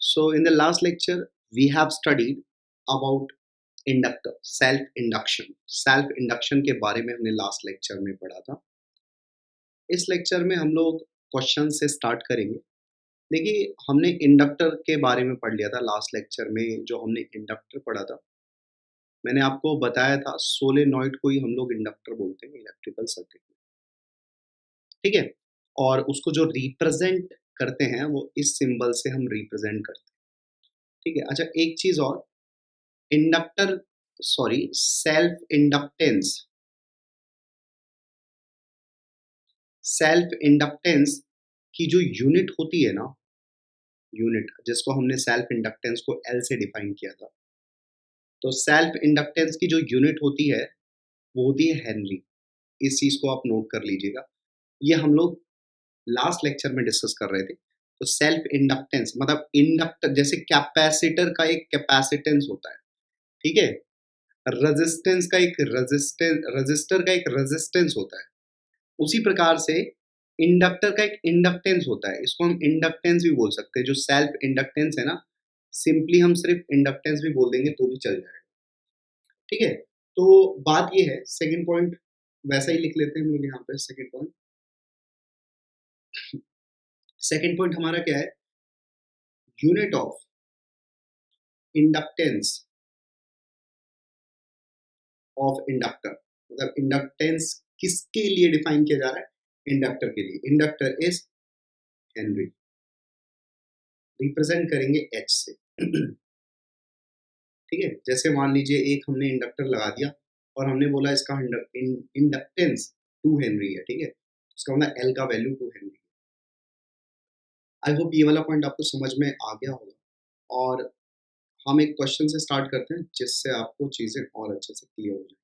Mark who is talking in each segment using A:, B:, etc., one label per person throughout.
A: So in the last lecture, we have studied about inductor, self induction. Self induction के बारे में हमने last lecture में पढ़ा था। इस लेक्चर में हम लोग क्वेश्चन से स्टार्ट करेंगे। देखिए, हमने इंडक्टर के बारे में पढ़ लिया था लास्ट लेक्चर में। जो हमने इंडक्टर पढ़ा था, मैंने आपको बताया था सोलेनॉइड को ही हम लोग इंडक्टर बोलते हैं इलेक्ट्रिकल सर्किट में, ठीक है। और उसको जो रिप्रेजेंट करते हैं वो इस सिंबल से हम रिप्रेजेंट करते हैं, ठीक है। अच्छा, एक चीज और, इंडक्टर सेल्फ इंडक्टेंस की जो यूनिट होती है ना, यूनिट जिसको हमने सेल्फ इंडक्टेंस को एल से डिफाइन किया था, तो सेल्फ इंडक्टेंस की जो यूनिट होती है वो होती है हेनरी। इस चीज को आप नोट कर लीजिएगा, ये हम लोग लास्ट लेक्चर में डिस्कस कर रहे थे। तो सेल्फ इंडक्टेंस मतलब इंडक्टर, जैसे कैपेसिटर का एक कैपेसिटेंस होता है, ठीक है। रेजिस्टेंस का एक रजिस्टर का एक रेजिस्टेंस होता है, उसी प्रकार से इंडक्टर का एक इंडक्टेंस होता है। इसको हम इंडक्टेंस भी बोल सकते हैं। जो सेल्फ इंडक्टेंस है ना, सिंपली हम सिर्फ इंडक्टेंस भी बोल देंगे तो भी चल जाएगा, ठीक है। तो बात ये है, सेकंड पॉइंट वैसा ही लिख लेते हैं हम लोग यहाँ पे। सेकंड पॉइंट हमारा क्या है, unit of inductance of inductor. मतलब इंडक्टेंस किसके लिए डिफाइन किया जा रहा है, इंडक्टर के लिए। इंडक्टर इज हेनरी, रिप्रेजेंट करेंगे एच से, ठीक है। जैसे मान लीजिए एक हमने इंडक्टर लगा दिया और हमने बोला इसका इंडक्टेंस 2 हेनरी है, ठीक है। इसका मतलब एल का वैल्यू 2 हेनरी। आई होप ये वाला पॉइंट आपको समझ में आ गया होगा। और हम एक क्वेश्चन से स्टार्ट करते हैं जिससे आपको चीजें और अच्छे से क्लियर हो जाए।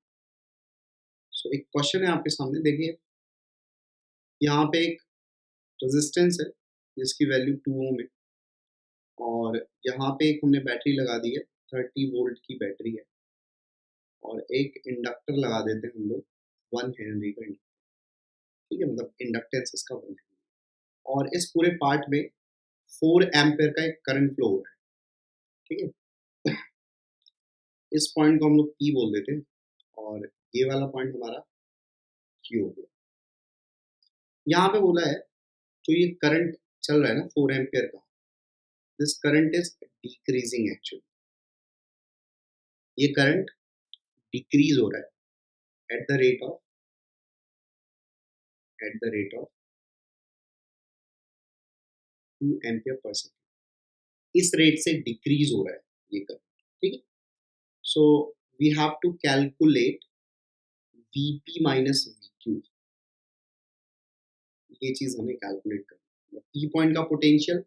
A: सो एक क्वेश्चन है आपके सामने, देखिए यहाँ पे एक रेजिस्टेंस है जिसकी वैल्यू 2 ओम है, और यहाँ पे एक हमने बैटरी लगा दी है, 30 वोल्ट की बैटरी है, और एक इंडक्टर लगा देते हैं हम लोग 1 हेनरी का इंडक्टर, ठीक है। मतलब इंडक्टेंस इसका 1 हेनरी, और इस पूरे पार्ट में 4 एम्पेयर का एक करंट फ्लो हो रहा है, ठीक है। इस पॉइंट को हम लोग P बोल देते हैं, और ये वाला पॉइंट हमारा Q हो गया। यहाँ पे बोला है जो ये करंट चल रहा है ना 4 एम्पेयर का, this current is decreasing actually. ये करंट डिक्रीज हो रहा है at the rate of 2 ampere per second. इस रेट से डिक्रीज हो रहा है ये करंट, ठीक है। So we have to calculate Vp minus Vq। ये चीज हमें कैलकुलेट करनी है, P पॉइंट का पोटेंशियल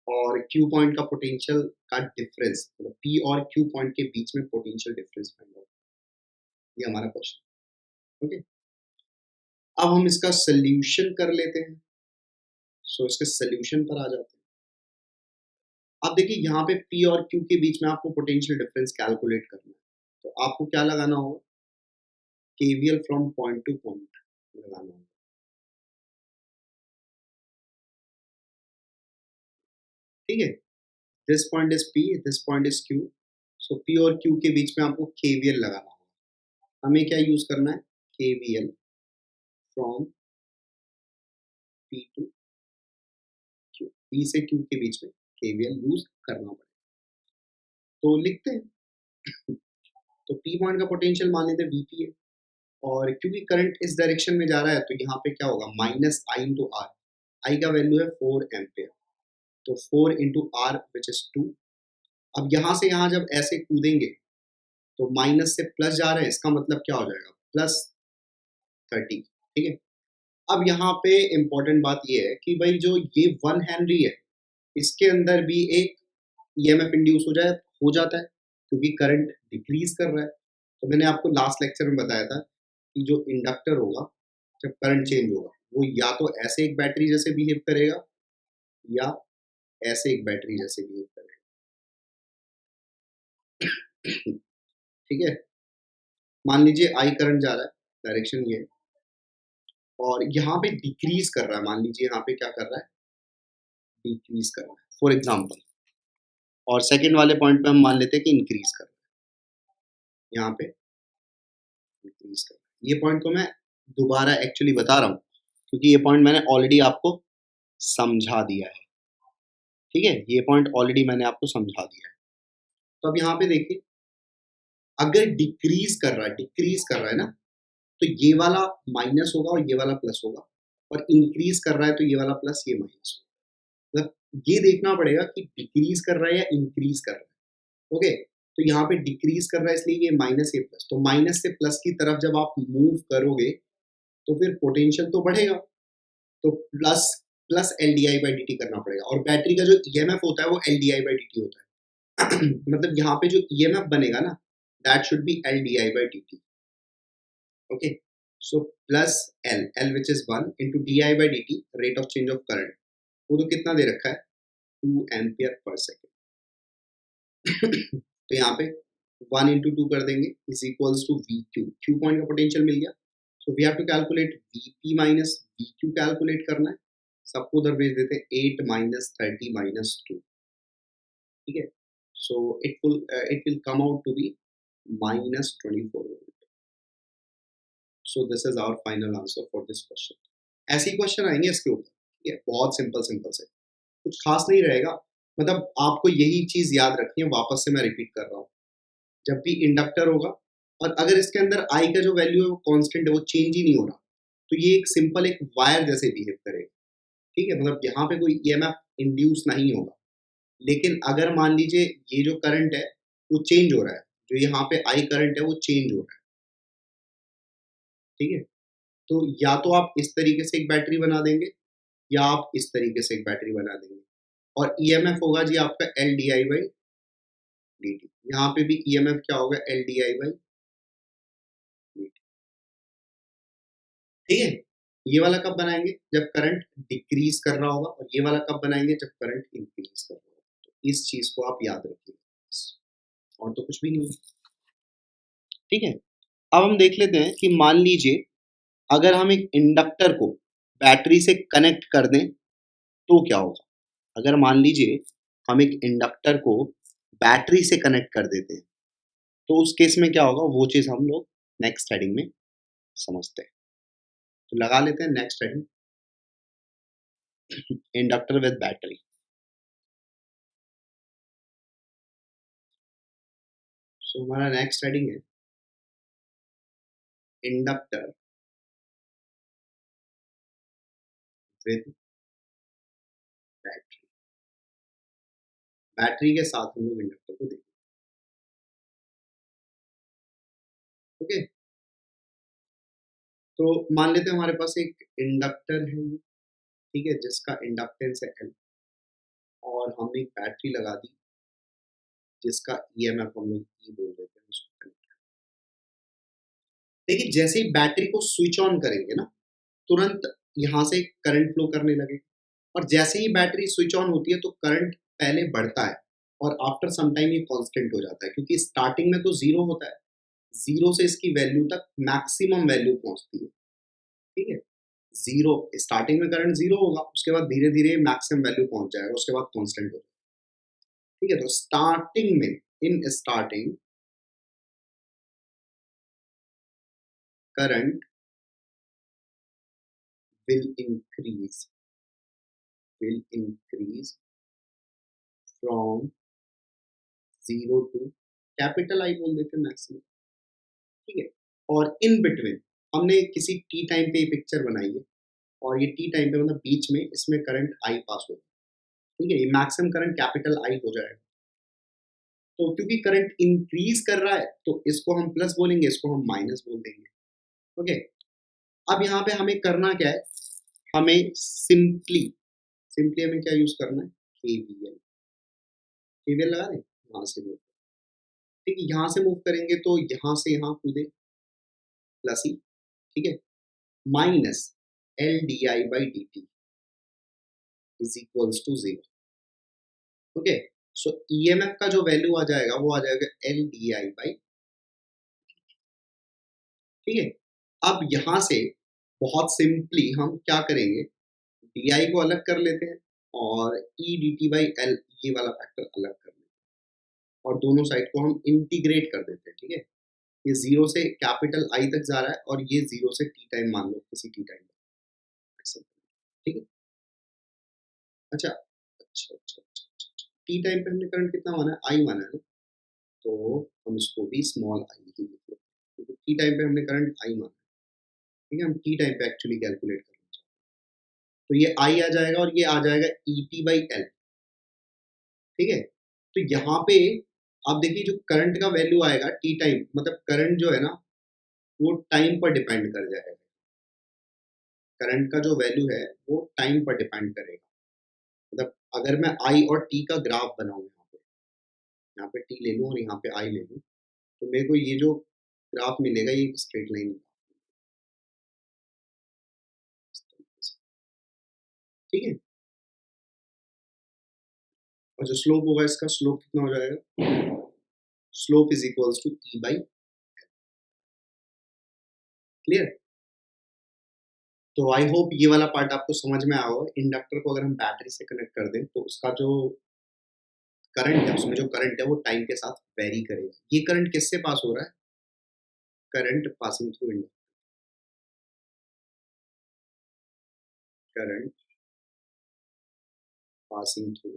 A: और Q पॉइंट का पोटेंशियल का डिफरेंस, मतलब P और Q पॉइंट के बीच में पोटेंशियल डिफरेंस फाइंड आउट। ये हमारा क्वेश्चन, ओके। अब हम इसका सोल्यूशन कर लेते हैं। सो इसके सोल्यूशन पर आ जाते हैं। अब देखिए यहाँ पे P और Q के बीच में आपको पोटेंशियल डिफरेंस कैलकुलेट करना है, तो आपको क्या लगाना होगा, KVL from point two point लगाना होगा, ठीक है। This point is P, this point is Q। So P और Q के बीच में आपको KVL लगाना होगा। हमें क्या यूज करना है, KVL from P to Q, P से Q के बीच में KVL यूज करना पड़ेगा। तो लिखते हैं। तो P पॉइंट का पोटेंशियल मान लेते हैं Vp है, और क्योंकि करंट इस डायरेक्शन में जा रहा है तो यहाँ पे क्या होगा, माइनस आई इंटू आर। आई का वैल्यू है 4 एम्पेयर, तो 4 इंटू आर विच इज 2। अब यहाँ से यहाँ जब ऐसे कूदेंगे तो माइनस से प्लस जा रहा है, इसका मतलब क्या हो जाएगा, प्लस 30, ठीक है। अब यहाँ पे इंपॉर्टेंट बात ये है कि भाई जो ये 1 हेनरी है, इसके अंदर भी एक ईएमएफ इंड्यूस हो जाता है, क्योंकि करंट डिक्रीज कर रहा है। तो मैंने आपको लास्ट लेक्चर में बताया था कि जो इंडक्टर होगा, जब करंट चेंज होगा, वो या तो ऐसे एक बैटरी जैसे बिहेव करेगा या ऐसे एक बैटरी जैसे बिहेव करेगा, ठीक है। मान लीजिए आई करंट जा रहा है, डायरेक्शन ये है, और यहाँ पे डिक्रीज कर रहा है। मान लीजिए यहाँ पे क्या कर रहा है, डिक्रीज कर रहा है। फॉर एग्जाम्पल और सेकंड वाले पॉइंट पे हम मान लेते हैं कि इंक्रीज कर रहा है, यहाँ पे इंक्रीज कर रहा है। ये पॉइंट को मैं दोबारा एक्चुअली बता रहा हूँ क्योंकि ये पॉइंट मैंने ऑलरेडी आपको समझा दिया है, ठीक है, ये पॉइंट ऑलरेडी मैंने आपको समझा दिया है। तो अब यहाँ पे देखिए, अगर डिक्रीज कर रहा है ना, तो ये वाला माइनस होगा और ये वाला प्लस होगा, और इंक्रीज कर रहा है तो ये वाला प्लस ये माइनस होगा। मतलब ये देखना पड़ेगा कि डिक्रीज कर रहा है या इंक्रीज कर रहा है। ओके, तो यहाँ पे डिक्रीज कर रहा है इसलिए ये माइनस ये प्लस, तो माइनस से प्लस की तरफ जब आप मूव करोगे तो फिर पोटेंशियल तो बढ़ेगा, तो plus plus L D I by D T करना पड़ेगा। और बैटरी का जो ई एम एफ होता है वो L D I by D T होता है मतलब यहाँ पे जो ई एम एफ बनेगा ना, that should be L D I by D T. Okay, so plus L which is 1 into di by dt rate of change of current, वो तो कितना दे रखा है 2 एम्पियर पर सेकेंड तो यहाँ पे 1 into 2 कर देंगे is equals to V Q, Q point का पोटेंशियल मिल गया। So we have to calculate VP minus V Q, calculate करना है, सबको उधर भेज देते हैं 8 माइनस 30 माइनस 2, ठीक है। So it will come out to be minus 24 volt. So this is our final answer for this question. ऐसे ही क्वेश्चन आएंगे इसके ऊपर, ठीक है, बहुत सिंपल सिंपल से, कुछ खास नहीं रहेगा। मतलब आपको यही चीज याद रखनी है, वापस से मैं रिपीट कर रहा हूँ, जब भी इंडक्टर होगा और अगर इसके अंदर आई का जो वैल्यू है वो कांस्टेंट है, वो चेंज ही नहीं हो रहा, तो ये एक सिंपल एक वायर जैसे बिहेव करेगा, ठीक है। मतलब यहाँ पे कोई ईएमएफ इंड्यूस नहीं होगा। लेकिन अगर मान लीजिए ये जो करंट है वो चेंज हो रहा है, जो यहाँ पे आई करंट है वो चेंज हो रहा है, ठीक है, तो या तो आप इस तरीके से एक बैटरी बना देंगे या आप इस तरीके से एक बैटरी बना देंगे, और ईएमएफ होगा जी आपका L D I by D T. यहाँ पे भी ईएमएफ क्या होगा, L D I by D T, ठीक है। ये वाला कब बनाएंगे, जब करंट डिक्रीज कर रहा होगा, और ये वाला कब बनाएंगे, जब करंट इंक्रीज कर रहा होगा। तो इस चीज को आप याद रखिए, और तो कुछ भी नहीं है, ठीक है। अब हम देख लेते हैं कि मान लीजिए अगर हम एक इंडक्टर को बैटरी से कनेक्ट कर दें तो क्या होगा। अगर मान लीजिए हम एक इंडक्टर को बैटरी से कनेक्ट कर देते हैं तो उस केस में क्या होगा, वो चीज हम लोग नेक्स्ट हेडिंग में समझते हैं। तो लगा लेते हैं next heading, inductor with battery. So हमारा नेक्स्ट हेडिंग है इंडक्टर विद बैटरी। बैटरी के साथ हम लोग इंडक्टर को देखेंगे, ओके। तो मान लेते हैं हमारे पास एक इंडक्टर है, ठीक है, जिसका इंडक्टेंस है एल, और हमने एक बैटरी लगा दी जिसका ईएमएफ हम लोग ई बोल देते हैं उसको। देखिए जैसे ही बैटरी को स्विच ऑन करेंगे ना, तुरंत यहाँ से करंट फ्लो करने लगे, और जैसे ही बैटरी स्विच ऑन होती है तो करंट पहले बढ़ता है और आफ्टर सम टाइम ये कांस्टेंट हो जाता है, क्योंकि स्टार्टिंग में तो जीरो होता है, जीरो से इसकी वैल्यू तक मैक्सिमम वैल्यू पहुंचती है, ठीक है। जीरो स्टार्टिंग में करंट जीरो होगा, उसके बाद धीरे धीरे मैक्सिमम वैल्यू पहुंच जाएगा, उसके बाद कांस्टेंट हो जाएगा, ठीक है। तो स्टार्टिंग में, in starting current will increase from zero to capital I बोल देते हैं मैक्सिमम, ठीक है। और इन बिटवीन हमने किसी टी टाइम पे पिक्चर बनाई है, और ये टी टाइम पे मतलब बीच में इसमें करंट आई पास होगा, ठीक है, ये मैक्सिमम करंट कैपिटल आई हो जाएगा। तो क्योंकि करंट इंक्रीज कर रहा है तो इसको हम प्लस बोलेंगे, इसको हम माइनस बोल देंगे, ओके। अब यहाँ पे हमें करना क्या है, हमें सिंपली हमें क्या यूज करना है, केवीएल। केवीएल लगा दें, यहाँ से मूव, ठीक है, यहाँ से मूव करेंगे तो यहाँ से यहाँ कूदे प्लस ही, ठीक है, minus L D I by D T is equals to zero, okay. So EMF का जो वैल्यू आ जाएगा वो आ जाएगा एल डी आई बाई, ठीक है। अब यहाँ से बहुत सिंपली हम क्या करेंगे, डी आई को अलग कर लेते हैं और E D T by L ये वाला फैक्टर अलग कर लेते हैं, और दोनों साइड को हम इंटीग्रेट कर देते हैं, ठीक है। ये 0 से कैपिटल आई तक जा रहा है और ये 0 से टी टाइम मान लो, किसी टी टाइम, ठीक है। अच्छा अच्छा अच्छा अच्छा अच्छा, टी टाइम पे हमने करंट कितना माना है, आई माना है ना, तो हम इसको भी स्मॉल आई ही लिख लेते हैं, क्योंकि टी टाइम पे हमने करंट आई माना है, ठीक है। हम टी टाइम पे एक्चुअली कैलकुलेट करना चाहते हैं, तो ये आई आ जाएगा और ये आ जाएगा ई टी बाई एल, ठीक है। तो यहाँ पे आप देखिए जो करंट का वैल्यू आएगा टी टाइम, मतलब करंट जो है ना वो टाइम पर डिपेंड कर जाएगा, करंट का जो वैल्यू है वो टाइम पर डिपेंड करेगा। मतलब अगर मैं आई और टी का ग्राफ बनाऊँ, यहाँ पे टी ले लूँ और यहाँ पे आई ले लूँ, तो मेरे को ये जो ग्राफ मिलेगा ये एक स्ट्रेट लाइन, ठीक है। और जो स्लोप होगा इसका, स्लोप कितना हो जाएगा, slope is equals to E by, clear. तो आई होप ये वाला पार्ट आपको समझ में आया होगा। इंडक्टर को अगर हम बैटरी से कनेक्ट कर दें तो उसका जो करंट है, उसमें जो करंट है वो टाइम के साथ वेरी करेगा। ये करंट किससे पास हो रहा है, current passing through inductor, current passing through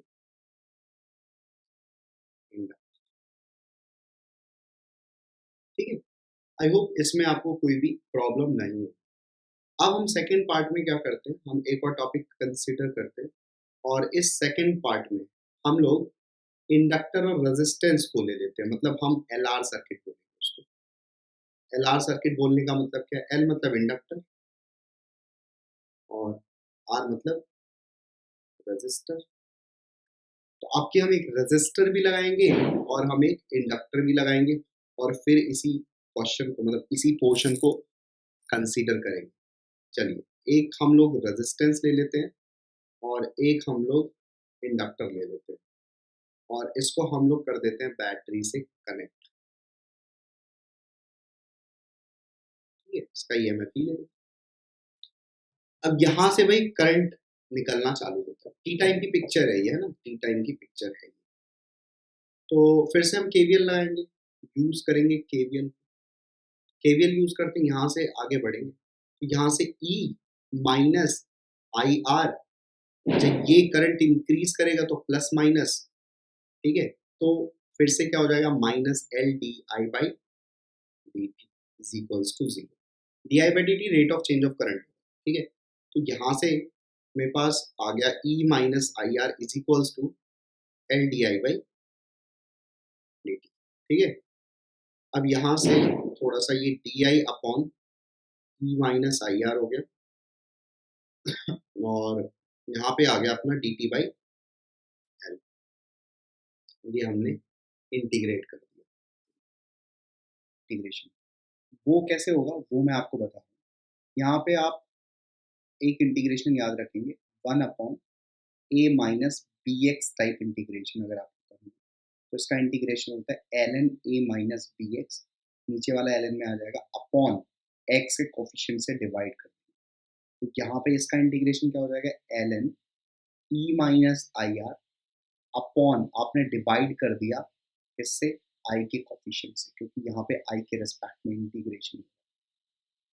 A: inductor, ठीक है। आई होप इसमें आपको कोई भी प्रॉब्लम नहीं हो। अब हम सेकेंड पार्ट में क्या करते हैं, हम एक और टॉपिक कंसिडर करते हैं, और इस सेकेंड पार्ट में हम लोग इंडक्टर और रेजिस्टेंस को ले लेते हैं, मतलब हम एल आर सर्किट बोलेंगे उसको। एल आर सर्किट बोलने का मतलब क्या है, एल मतलब इंडक्टर और आर मतलब रेजिस्टर। तो आपके हम एक रेजिस्टर भी लगाएंगे और हम एक इंडक्टर भी लगाएंगे, और फिर इसी क्वेश्चन को, मतलब इसी पोर्शन को कंसीडर करेंगे। चलिए, एक हम लोग रेजिस्टेंस ले लेते हैं और एक हम लोग इंडक्टर ले लेते हैं, और इसको हम लोग कर देते हैं बैटरी से कनेक्ट, ठीक है। इसका ईएमएफ ही ले लो। अब यहाँ से भाई करंट निकलना चालू होता है, टी टाइम की पिक्चर है ये, है ना, टी टाइम की पिक्चर है ये। तो फिर से हम केवीएल लगाएंगे, यूज करेंगे केवीएल, केवीएल यूज करते हैं, यहाँ से आगे बढ़ेंगे, तो यहाँ से ई माइनस आई आर, जब ये करंट इंक्रीज करेगा तो प्लस माइनस, ठीक है। तो फिर से क्या हो जाएगा, minus L D I by D T is equals to zero, D I by D T rate of change of current, ठीक है। तो यहाँ से मेरे पास आ गया E minus I R is equals to L D I by D T, ठीक है। अब यहाँ से थोड़ा सा ये D I upon E minus I R हो गया, और यहाँ पे आ गया अपना डी टी बाई एल, ये हमने इंटीग्रेट कर दिया। इंटीग्रेशन वो कैसे होगा वो मैं आपको बता दूँ। यहाँ पे आप एक इंटीग्रेशन याद रखेंगे, 1 upon A minus B X type integration अगर आप करेंगे तो इसका इंटीग्रेशन होता है L N A minus B X, नीचे वाला एल एन में आ जाएगा अपॉन एक्स के कोफिशिएंट से डिवाइड कर दिया। तो यहाँ पे इसका इंटीग्रेशन क्या हो जाएगा, L N E minus I R upon आपने डिवाइड कर दिया इससे आई के कोफिशिएंट से, क्योंकि यहाँ पे आई के रेस्पेक्ट में इंटीग्रेशन।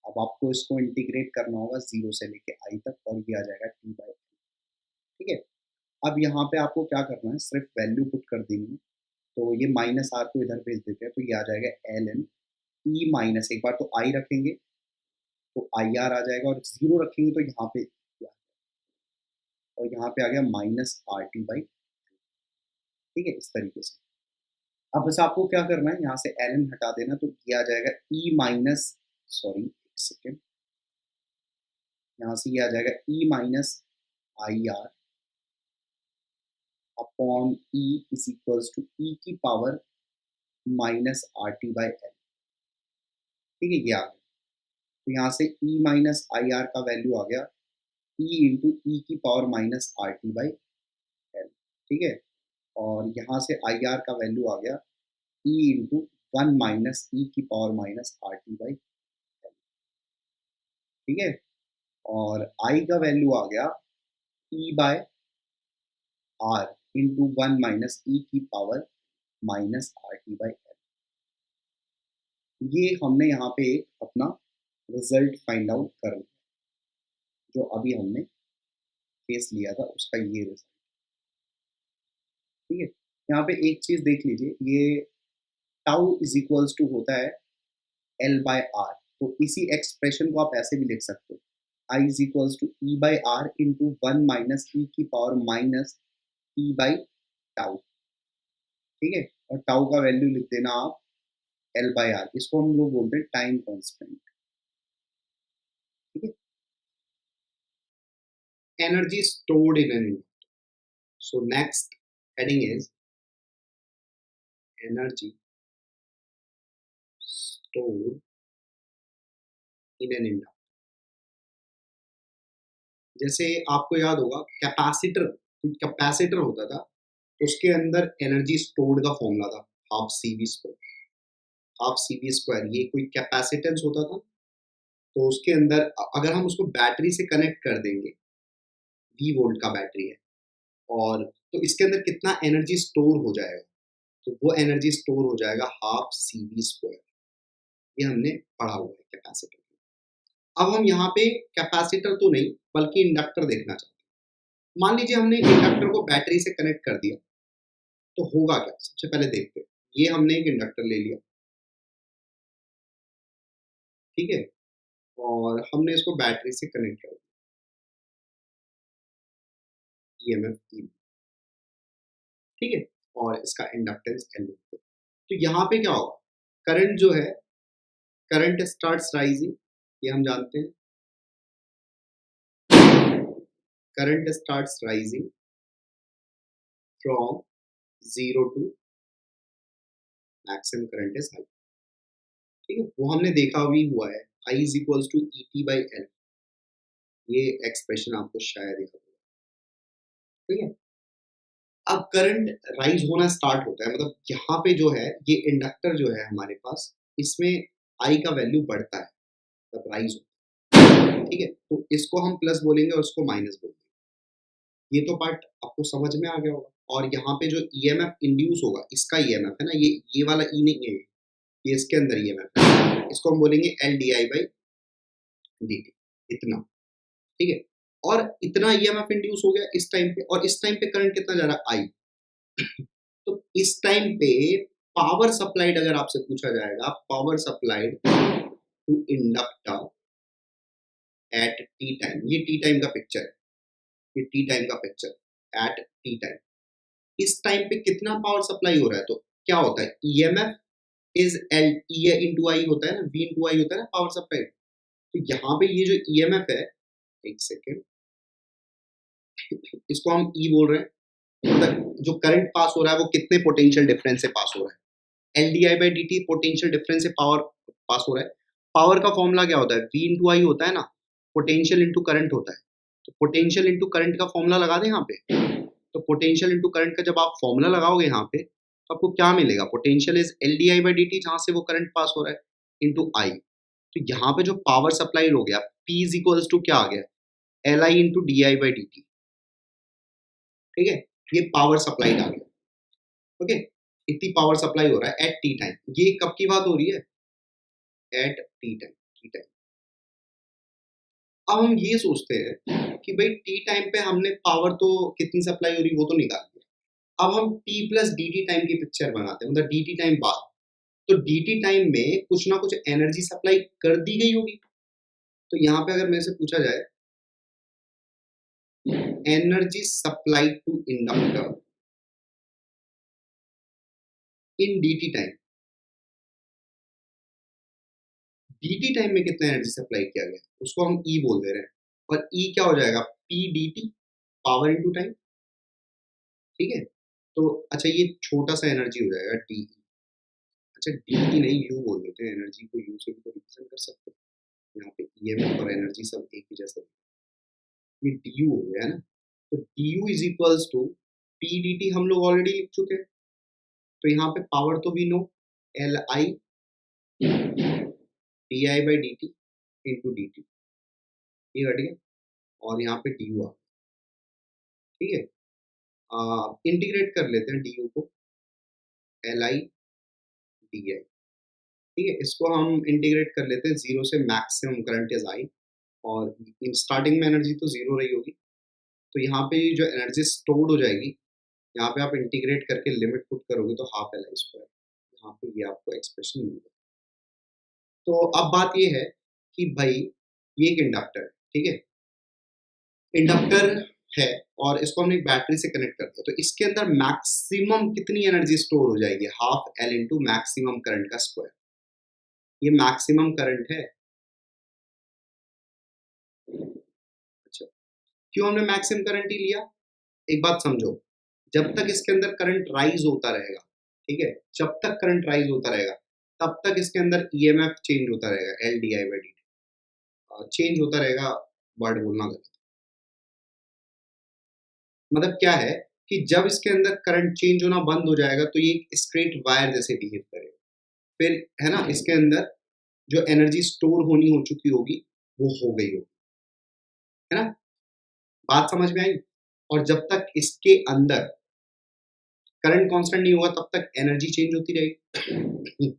A: अब आपको इसको इंटीग्रेट करना होगा 0 से लेके आई तक, और ये आ जाएगा टी बाई, ठीक है। अब यहाँ पे आपको क्या करना है, सिर्फ वैल्यू पुट कर देनी है। तो ये माइनस आर को इधर भेज देते हैं, तो ये आ जाएगा एल एन ई माइनस, एक बार तो आई रखेंगे तो आई आर आ जाएगा, और 0 रखेंगे तो यहाँ पे, और यहाँ पे आ गया माइनस आर टी बाई, ठीक है, इस तरीके से। अब बस आपको क्या करना है, यहाँ से एल एन हटा देना, तो ये आ जाएगा ई माइनस, सॉरी एक सेकेंड, यहाँ से ये आ जाएगा E minus I R upon E is equals to E की power minus R T by L, ठीक है, ये आ गया। तो यहाँ से ई माइनस आई आर का वैल्यू आ गया ई इंटू ई की power minus R T by L, ठीक है। और यहाँ से आई आर का वैल्यू आ गया ई इंटू 1 माइनस ई की power minus R T by L, ठीक है। और आई का वैल्यू आ गया E by R into 1 minus E की power minus R T by L. ये हमने यहाँ पे अपना रिजल्ट फाइंड आउट कर लिया, जो अभी हमने केस लिया था उसका ये रिजल्ट। ठीक है, यहाँ पे एक चीज देख लीजिए, ये टाउ इज इक्वल्स टू होता है एल बाय आर, तो इसी एक्सप्रेशन को आप ऐसे भी लिख सकते हो, I is equals to E by R into one minus E की power minus E by tau. ठीक है, और टाउ का वैल्यू लिख देना आप एल बाई आर, इसको हम लोग बोलते हैं टाइम कॉन्स्टेंट। ठीक है, energy stored in an inductor. So next heading is energy stored in an inductor. जैसे आपको याद होगा कैपेसिटर, कैपेसिटर होता था तो उसके अंदर एनर्जी स्टोर्ड का फॉर्मूला था half C V square. Half C V square ये कोई कैपेसिटेंस होता था, तो उसके अंदर अगर हम उसको बैटरी से कनेक्ट कर देंगे, वी वोल्ट का बैटरी है, और तो इसके अंदर कितना एनर्जी स्टोर हो जाएगा, तो वो एनर्जी स्टोर हो जाएगा हाफ सी वी स्क्वायर। ये हमने पढ़ा हुआ है कैपेसिटर। अब हम यहाँ पे कैपेसिटर तो नहीं बल्कि इंडक्टर देखना चाहते हैं। मान लीजिए हमने इंडक्टर को बैटरी से कनेक्ट कर दिया, तो होगा क्या, सबसे पहले देखते हैं। ये हमने एक इंडक्टर ले लिया, ठीक है, और हमने इसको बैटरी से कनेक्ट कर दिया, ईएमएफ ई, ठीक है, और इसका इंडक्टेंस एल। तो यहाँ पे क्या होगा, करंट जो है, करंट स्टार्ट्स राइजिंग, ये हम जानते हैं, current starts rising from 0 to maximum current is high. ठीक है, वो हमने देखा भी हुआ है, I is equals to E T by L, ये एक्सप्रेशन आपको शायद याद होगा। ठीक है, अब करंट राइज होना स्टार्ट होता है, मतलब यहाँ पे जो है ये इंडक्टर जो है हमारे पास, इसमें आई का वैल्यू बढ़ता है, मतलब राइज होता है। ठीक है, तो इसको हम प्लस बोलेंगे और इसको माइनस बोलेंगे। ये तो पार्ट आपको समझ में आ गया होगा। और यहाँ पे जो ईएमएफ इंड्यूस होगा, इसका ईएमएफ है ना, ये वाला ई नहीं है, ये इसके अंदर ईएमएफ है, इसको हम बोलेंगे L D I by D T, इतना। ठीक है, और इतना ईएमएफ इंड्यूस हो गया इस टाइम पे, और इस टाइम पे करंट कितना जा रहा है, आई। तो इस टाइम पे पावर सप्लाइड अगर आपसे पूछा जाएगा, power supplied to inductor at T time, ये टी टाइम का पिक्चर है, ये टी टाइम का पिक्चर एट टी टाइम, इस टाइम पे कितना पावर सप्लाई हो रहा है, तो क्या होता है, EMF is L, E into I होता है ना, वी इंटू आई होता है ना पावर सप्लाई। तो यहाँ पे ये जो ईएमएफ है, एक सेकेंड, इसको हम ई बोल रहे हैं, मतलब जो करंट पास हो रहा है वो कितने पोटेंशियल डिफरेंस से पास हो रहा है, L D I by D T potential difference से पावर पास हो रहा है। पावर का फॉर्मूला क्या होता है, वी इंटू आई होता है ना, पोटेंशियल इंटू करंट होता है, तो पोटेंशियल इंटू करंट का फॉर्मूला लगा दें यहाँ पे। तो पोटेंशियल इंटू करंट का जब आप फॉर्मूला लगाओगे यहाँ पे, तो आपको क्या मिलेगा, potential is L D I by D T, जहाँ से वो करंट पास हो रहा है, इंटू आई। तो यहाँ पे जो पावर सप्लाइड हो गया, पी इज इक्वल्स टू क्या आ गया, L I into D I by D T. ठीक है, ये पावर सप्लाइड आ गया। ओके, इतनी पावर सप्लाई हो रहा है एट टी टाइम। ये कब की बात हो रही है, eight T time, T time. अब हम ये सोचते हैं कि भाई टी टाइम पे हमने पावर तो कितनी सप्लाई हो रही वो तो निकाल दिया, अब हम T plus D T time की पिक्चर बनाते हैं, मतलब डी टी टाइम बाद। तो डी टी टाइम में कुछ ना कुछ एनर्जी सप्लाई कर दी गई होगी। तो यहाँ पे अगर मेरे से पूछा जाए energy supply to inductor in D T time, D T time में कितना एनर्जी सप्लाई किया गया, उसको हम ई बोल दे रहे हैं, और ई क्या हो जाएगा, P D T, power into time. ठीक है, तो अच्छा ये छोटा सा एनर्जी हो जाएगा डी। अच्छा डी टी नहीं, यू बोल देते हैं, एनर्जी को यू से भी तो रिप्रेजेंट कर सकते हैं। यहाँ पे ईएमएफ और एनर्जी सब एक ही जैसा, ये डी यू हो गया है ना। तो D U is equals to P D T, हम लोग ऑलरेडी लिख चुके हैं, तो यहाँ पे पावर तो भी no, L I D I by D T into D T, ये घट गया, और यहाँ पे डी यू आ, ठीक है, इंटीग्रेट कर लेते हैं डी यू को, Li di, ठीक है। इसको हम इंटीग्रेट कर लेते हैं, जीरो से मैक्सिमम करंट इज आई, और स्टार्टिंग में एनर्जी तो जीरो रही होगी, तो यहाँ पे जो एनर्जी स्टोर्ड हो जाएगी, यहाँ पे आप इंटीग्रेट करके लिमिट पुट करोगे तो हाफ एल आई स्क्वायर, यहाँ पे ये आपको एक्सप्रेशन मिल जाएगा। तो अब बात ये है कि भाई ये एक इंडक्टर है, ठीक है, इंडक्टर है, और इसको हमने एक बैटरी से कनेक्ट कर दिया, तो इसके अंदर मैक्सिमम कितनी एनर्जी स्टोर हो जाएगी, half L into maximum current का स्क्वायर। ये मैक्सिमम करंट है। अच्छा, क्यों हमने मैक्सिमम करंट ही लिया, एक बात समझो, जब तक इसके अंदर करंट राइज होता रहेगा, ठीक है, जब तक करंट राइज होता रहेगा तब तक इसके अंदर ईएमएफ चेंज होता रहेगा, L D I by D change होता रहेगा। वर्ड बोलना गलत, मतलब क्या है कि जब इसके अंदर करंट चेंज होना बंद हो जाएगा तो ये एक स्ट्रेट वायर जैसे बिहेव करेगा, फिर है ना, इसके अंदर जो एनर्जी स्टोर होनी हो चुकी होगी वो हो गई होगी, है ना, बात समझ में आई। और जब तक इसके अंदर करंट कांस्टेंट नहीं होगा तब तक एनर्जी चेंज होती रहेगी,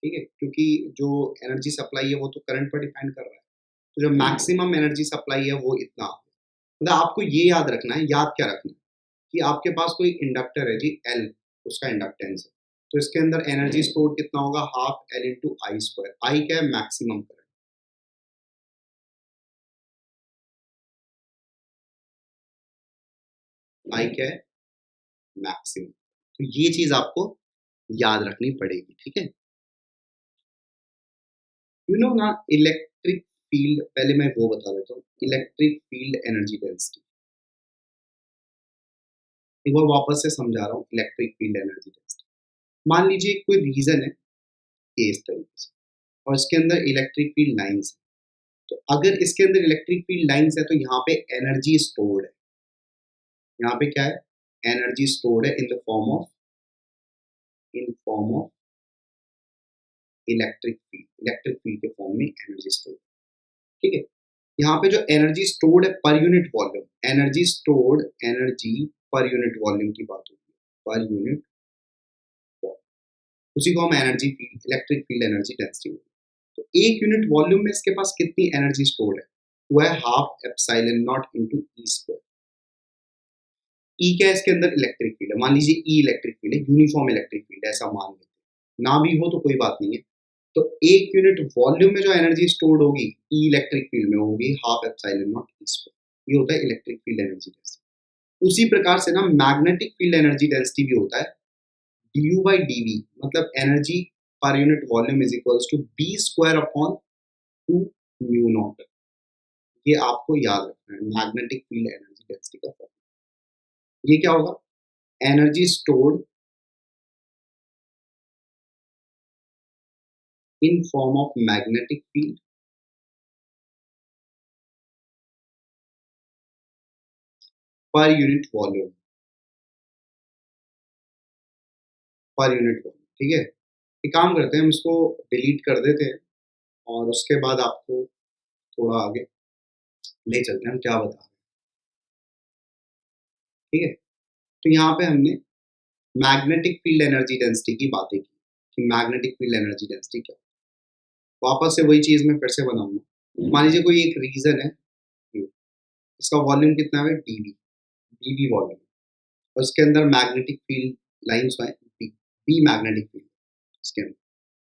A: ठीक है, क्योंकि जो एनर्जी सप्लाई है वो तो करंट पर डिपेंड कर रहा है, तो जो मैक्सिमम एनर्जी सप्लाई है वो इतना, मतलब आपको ये याद रखना है, याद क्या रखना है कि आपके पास कोई इंडक्टर है जी, एल उसका इंडक्टेंस है, तो इसके अंदर एनर्जी स्टोर कितना होगा, half L into I square, आई क्या है, मैक्सिमम करंट, आई क्या है, मैक्सिमम, तो ये चीज आपको याद रखनी पड़ेगी, ठीक है। यू नो ना, इलेक्ट्रिक फील्ड, पहले मैं वो बता देता हूँ, इलेक्ट्रिक फील्ड एनर्जी डेंसिटी, एक बार वापस से समझा रहा हूँ, इलेक्ट्रिक फील्ड एनर्जी डेंसिटी, मान लीजिए कोई रीजन है इस तरीके से, और इसके अंदर इलेक्ट्रिक फील्ड लाइंस है, तो अगर इसके अंदर इलेक्ट्रिक फील्ड लाइंस है तो यहाँ पे एनर्जी स्टोर्ड है, यहाँ पे क्या है, एनर्जी स्टोर्ड है इन फॉर्म ऑफ इलेक्ट्रिक फील्ड के फॉर्म में एनर्जी स्टोर्ड, ठीक है। यहाँ पे जो एनर्जी स्टोर्ड है पर unit volume, energy per unit volume की बात होती है, पर यूनिट वॉल्यूम, उसी को हम energy field, electric field energy density बोलते हैं। तो एक यूनिट वॉल्यूम में इसके पास कितनी एनर्जी स्टोर्ड है, वो है half epsilon naught into E square. E क्या है, इसके अंदर इलेक्ट्रिक फील्ड है, मान लीजिए ई इलेक्ट्रिक फील्ड है, यूनिफॉर्म इलेक्ट्रिक फील्ड है, ऐसा मान लेते हैं, ना भी हो तो कोई बात नहीं है, तो एक यूनिट वॉल्यूम में जो एनर्जी स्टोर्ड होगी ई इलेक्ट्रिक फील्ड में होगी half epsilon not E square, ये होता है इलेक्ट्रिक फील्ड एनर्जी डेंसिटी। उसी प्रकार से ना मैग्नेटिक फील्ड एनर्जी डेंसिटी भी होता है, du by dv, मतलब energy per unit volume is equals to B square upon 2 mu naught, ये आपको याद रखना है, मैग्नेटिक फील्ड एनर्जी डेंसिटी का फॉर्मूला। ये क्या होगा, energy stored in form of magnetic field per unit volume, per unit volume, ठीक है। एक काम करते हैं, हम इसको डिलीट कर देते हैं और उसके बाद आपको थोड़ा आगे ले चलते हैं हम क्या बता रहे हैं, ठीक है। तो यहाँ पे हमने मैग्नेटिक फील्ड एनर्जी डेंसिटी की बातें की कि मैग्नेटिक फील्ड एनर्जी डेंसिटी क्या, वापस से वही चीज मैं फिर से बनाऊंगा, मान लीजिए कोई एक रीजन है, इसका वॉल्यूम कितना है, डीवी, डीवी वॉल्यूम, और इसके अंदर मैग्नेटिक फील्ड लाइंस है बी, बी मैग्नेटिक फील्ड इसके अंदर,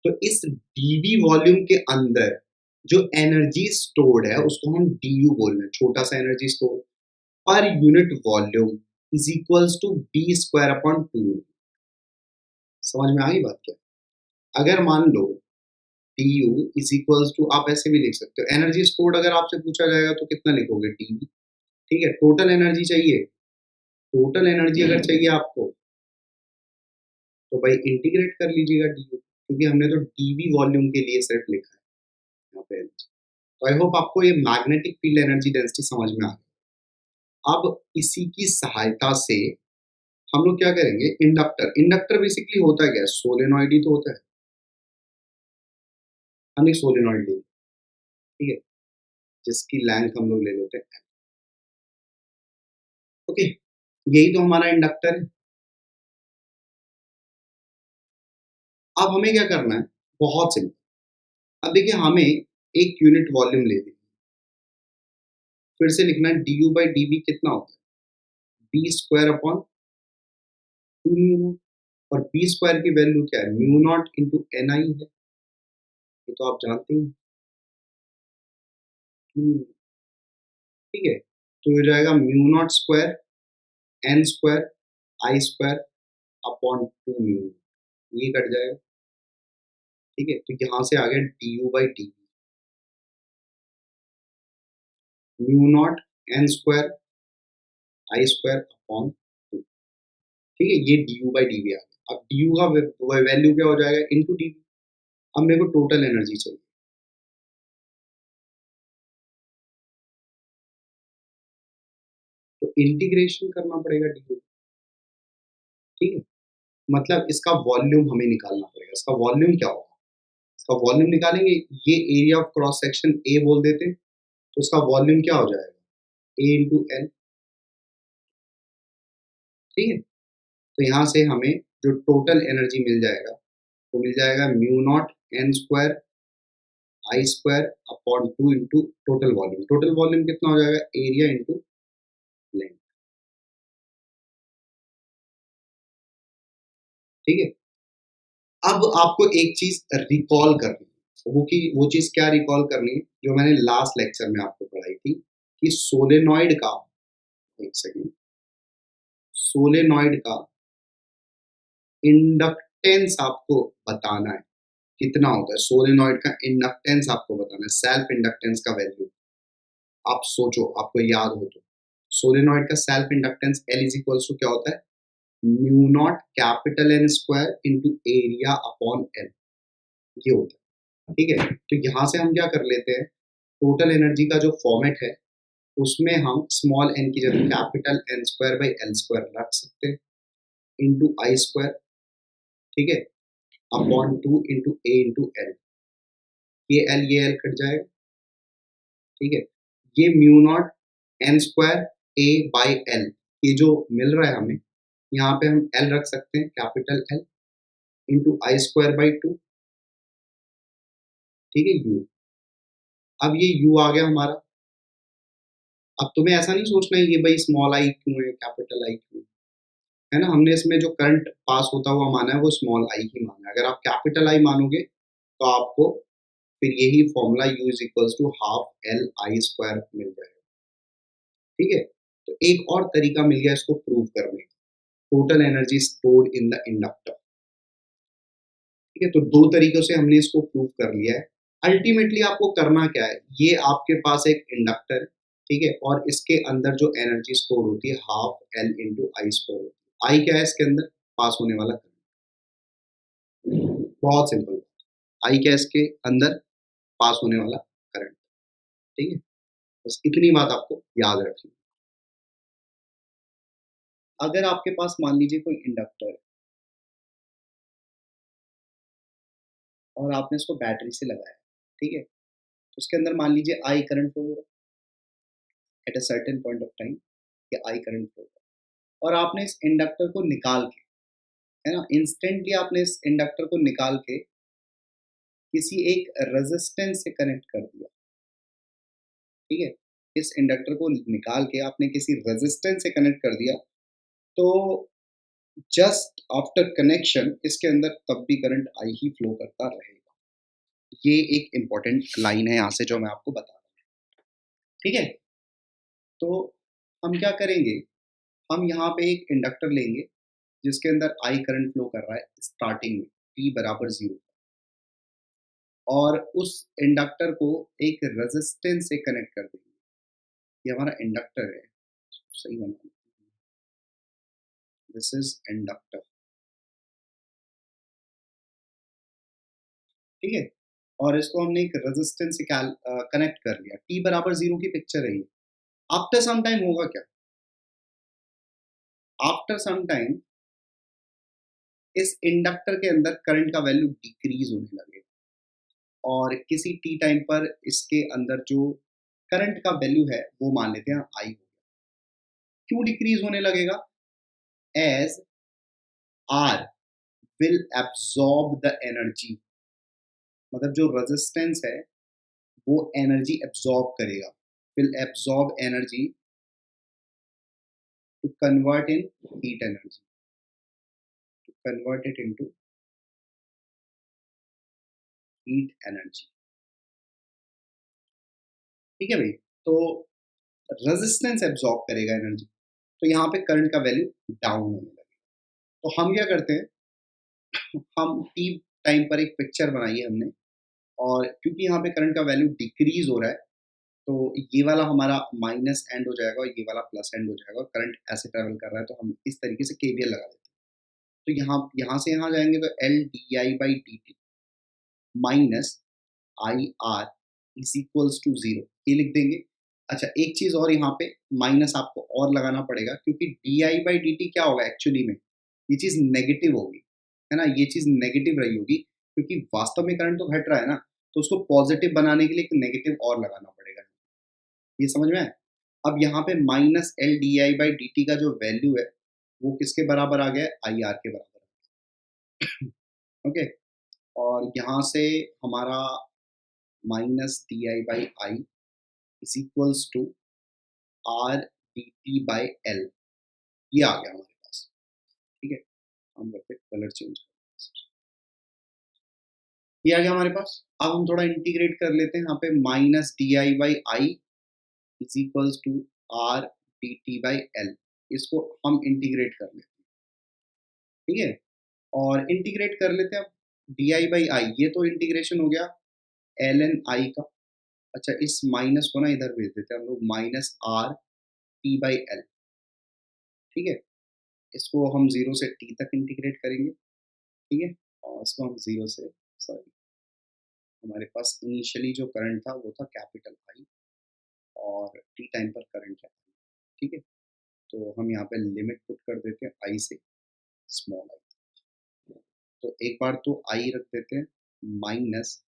A: तो इस डीवी वॉल्यूम के अंदर जो एनर्जी स्टोर्ड है उसको हम डी यू बोल रहे हैं, छोटा सा energy store per unit volume is equals to B square upon 2, समझ में आ गई बात क्या, अगर मान लो D U is equals to, आप ऐसे भी लिख सकते हो, एनर्जी स्टोर्ड अगर आपसे पूछा जाएगा तो कितना लिखोगे, डी, ठीक है, टोटल एनर्जी चाहिए, टोटल एनर्जी अगर चाहिए आपको तो भाई इंटीग्रेट कर लीजिएगा डी यू, क्योंकि हमने तो डीवी वॉल्यूम के लिए सिर्फ लिखा है यहाँ पे, तो आई होप आपको ये मैग्नेटिक फील्ड एनर्जी डेंसिटी समझ में आ गई। अब इसी की सहायता से हम लोग क्या करेंगे, इंडक्टर, इंडक्टर बेसिकली होता है क्या, सोलेनॉइड ही तो होता है, हम एक सोलेनॉइड लेंगे, ठीक है, जिसकी लेंथ हम लोग ले लेते हैं, ओके, यही तो हमारा इंडक्टर है, अब हमें क्या करना है, बहुत सिंपल। अब देखिए हमें एक यूनिट वॉल्यूम ले ली, फिर से लिखना है D U by D V कितना होता है, B square upon two mu naught. और बी स्क्वायर की वैल्यू क्या है, mu naught into N I है, ये तो आप जानते हैं। ठीक है, तो हो जाएगा mu naught square N square I square upon two mu, ये कट जाएगा। ठीक है, तो यहाँ से आ गया D U by D mu naught N square I square upon two. ठीक है, ये D U by D V आ गया। अब डी यू का वैल्यू क्या हो जाएगा, इंटू डी वी। अब मेरे को टोटल एनर्जी चाहिए, तो इंटीग्रेशन करना पड़ेगा डी यू। ठीक है, मतलब इसका वॉल्यूम हमें निकालना पड़ेगा। इसका वॉल्यूम क्या होगा, इसका वॉल्यूम निकालेंगे, ये area of cross section A बोल देते हैं, तो इसका वॉल्यूम क्या हो जाएगा, ए इंटू एल। ठीक है, तो यहाँ से हमें जो टोटल एनर्जी मिल जाएगा वो मिल जाएगा mu naught N square I square upon two into total volume. Total volume कितना हो जाएगा, एरिया इंटू लेंथ। ठीक है, अब आपको एक चीज रिकॉल करनी है, वो चीज क्या रिकॉल करनी है, जो मैंने लास्ट लेक्चर में आपको पढ़ाई थी कि सोलेनॉइड का, एक सेकेंड, सोलेनॉइड का इंडक्टेंस आपको बताना है कितना होता है। सोलेनॉइड का इंडक्टेंस आपको बताना है, सेल्फ इंडक्टेंस का वैल्यू। आप सोचो, आपको याद हो तो, सोलेनॉइड का self inductance L is equals to क्या होता है, mu naught capital N square into area upon L, ये होता है। ठीक है, तो यहाँ से हम क्या कर लेते हैं, टोटल एनर्जी का जो फॉर्मेट है उसमें हम स्मॉल एन की जगह capital N square by L square रख सकते हैं, इंटू आई स्क्वायर। ठीक है, upon two into A into L, ये एल कट जाएगा। ठीक है, ये mu naught N square A by L, ये जो मिल रहा है हमें, यहाँ पे हम एल रख सकते हैं, capital L, into I square by two. ठीक है, यू। अब ये यू आ गया हमारा। अब तुम्हें ऐसा नहीं सोचना है ये भाई स्मॉल आई क्यों है, कैपिटल आई क्यों है ना, हमने इसमें जो करंट पास होता हुआ माना है वो स्मॉल आई ही माना है। अगर आप कैपिटल आई मानोगे तो आपको फिर यही formula U is equals to half L I square मिल जाएगा। ठीक है, तो एक और तरीका मिल गया इसको प्रूव करने का, total energy stored in the inductor. ठीक है, तो दो तरीकों से हमने इसको प्रूव कर लिया है। अल्टीमेटली आपको करना क्या है, ये आपके पास एक इंडक्टर है, ठीक है, और इसके अंदर जो एनर्जी स्टोर होती है half L into I square होती है। आई क्या है इसके अंदर, पास होने वाला करंट। बहुत सिंपल, आई क्या है इसके अंदर, पास होने वाला करंट। ठीक है, बस इतनी बात आपको याद रखनी। अगर आपके पास मान लीजिए कोई इंडक्टर है और आपने इसको बैटरी से लगाया, ठीक है, तो उसके अंदर मान लीजिए आई करंट फ्लो हो रहा है at a certain point of time, कि आई करंट फ्लो हो रहा है, और आपने इस इंडक्टर को निकाल के, है ना, इंस्टेंटली आपने इस इंडक्टर को निकाल के किसी एक रेजिस्टेंस से कनेक्ट कर दिया। ठीक है, इस इंडक्टर को निकाल के आपने किसी रेजिस्टेंस से कनेक्ट कर दिया, तो जस्ट आफ्टर कनेक्शन इसके अंदर तब भी करंट आई ही फ्लो करता रहेगा। ये एक इंपॉर्टेंट लाइन है यहाँ से जो मैं आपको बता रहा हूँ। ठीक है, तो हम क्या करेंगे, हम यहाँ पे एक इंडक्टर लेंगे जिसके अंदर आई करंट फ्लो कर रहा है स्टार्टिंग में t बराबर 0, और उस इंडक्टर को एक रेजिस्टेंस से कनेक्ट कर देंगे। ये हमारा इंडक्टर है, सही बना, दिस इज इंडक्टर। ठीक है, और इसको हमने एक रेजिस्टेंस से कनेक्ट कर लिया, t बराबर 0 की पिक्चर है ये। आफ्टर सम टाइम होगा क्या, आफ्टर सम टाइम इस इंडक्टर के अंदर करंट का वैल्यू डिक्रीज होने लगेगा, और किसी टी टाइम पर इसके अंदर जो करंट का वैल्यू है वो मान लेते हैं आई हो गया। क्यों डिक्रीज होने लगेगा, as R will absorb the energy, मतलब जो resistance है वो energy absorb करेगा, will absorb energy to convert in heat energy, to convert it into heat energy। ठीक है भाई, तो रेजिस्टेंस एब्जॉर्ब करेगा एनर्जी, तो यहाँ पे करंट का वैल्यू डाउन होने लगेगा। तो हम क्या करते हैं, हम टी टाइम पर एक पिक्चर बनाई है हमने, और क्योंकि यहाँ पे करंट का वैल्यू डिक्रीज हो रहा है, तो ये वाला हमारा माइनस एंड हो जाएगा और ये वाला प्लस एंड हो जाएगा, और करंट ऐसे ट्रेवल कर रहा है, तो हम इस तरीके से केवीएल लगा देते हैं। तो यहाँ से यहाँ जाएंगे तो L D I by D T minus I R is equals to zero, ये लिख देंगे। अच्छा, एक चीज और यहाँ पे माइनस आपको और लगाना पड़ेगा, क्योंकि D I by D T क्या होगा एक्चुअली में, ये चीज नेगेटिव होगी, है ना, ये चीज नेगेटिव रही होगी, क्योंकि वास्तव में करंट तो घट रहा है ना, तो उसको पॉजिटिव बनाने के लिए एक नेगेटिव और लगाना पड़ेगा। ये समझ में आया? अब यहाँ पे minus L D I by D T का जो वैल्यू है वो किसके बराबर आ गया, आई आर के बराबर। ओके, और यहाँ से हमारा minus D I by I is equals to R D T by L, ये आ गया हमारे पास। ठीक है, हम करते कलर चेंज करते, ये आ गया हमारे पास। अब हम थोड़ा इंटीग्रेट कर लेते हैं, यहाँ पे minus D I by I is equals to R D T by L, इसको हम इंटीग्रेट कर लेते हैं। ठीक है, और इंटीग्रेट कर लेते हैं। अब डी आई बाई आई, ये तो इंटीग्रेशन हो गया एल एन आई का। अच्छा, इस माइनस को ना इधर भेज देते हैं हम लोग, minus R T by L. ठीक है, इसको हम जीरो से टी तक इंटीग्रेट करेंगे। ठीक है, और इसको हम जीरो से, सॉरी, हमारे पास इनिशियली जो करंट था वो था कैपिटल आई, और टी टाइम पर करंट है। ठीक है, तो हम यहाँ पे लिमिट पुट कर देते हैं आई से स्मॉल आई, तो एक बार तो आई रख देते हैं माइनस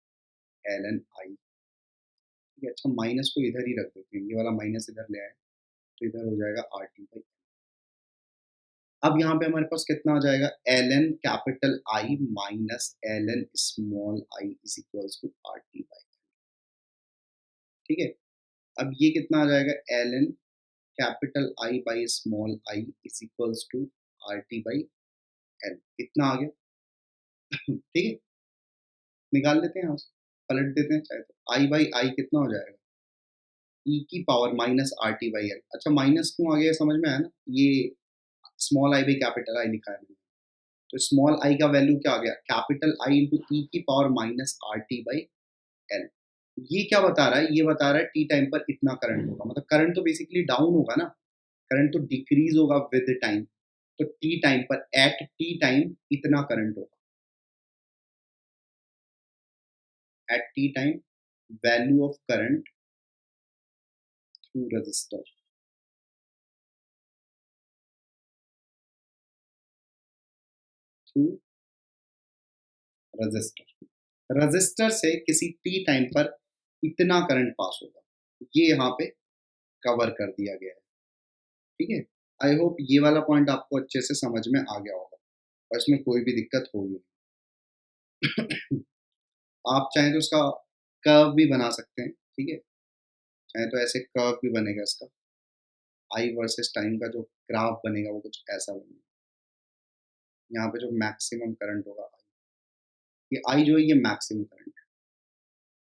A: एल एन आई। ठीक है, अच्छा, माइनस को इधर ही रख देते हैं, ये वाला माइनस इधर ले आए, तो इधर हो जाएगा आर टी बाई। अब यहाँ पे हमारे पास कितना आ जाएगा, L N capital I minus L N small I is equals to R T by. ठीक है, अब ये कितना आ जाएगा, L N capital I by small I is equals to R T by L, इतना आ गया। ठीक है, निकाल लेते हैं यहाँ से, पलट देते हैं चाहे तो, आई बाई आई कितना हो जाएगा, ई की power minus R T by L. अच्छा, माइनस क्यों आ गया समझ में आया ना, ये small I by capital I लिखा है मैंने, तो स्मॉल आई का वैल्यू क्या आ गया, कैपिटल आई इंटू ई की power minus R T by L. ये क्या बता रहा है, ये बता रहा है टी टाइम पर इतना करंट होगा, मतलब करंट तो बेसिकली डाउन होगा ना, करंट तो डिक्रीज होगा विद टाइम, तो टी टाइम पर एट टी टाइम इतना करंट होगा, eight T time value of current through register, through register, register से किसी टी टाइम पर इतना करंट पास होगा, ये यहाँ पे कवर कर दिया गया है। ठीक है, आई होप ये वाला पॉइंट आपको अच्छे से समझ में आ गया होगा और इसमें कोई भी दिक्कत होगी नहीं। आप चाहें तो इसका कर्व भी बना सकते हैं। ठीक है, चाहे तो ऐसे कर्व भी बनेगा इसका, आई वर्सेस टाइम का जो ग्राफ बनेगा वो कुछ ऐसा बनेगा। यहाँ पे जो मैक्सिमम करंट होगा, ये आई जो है ये मैक्सिमम करंट है,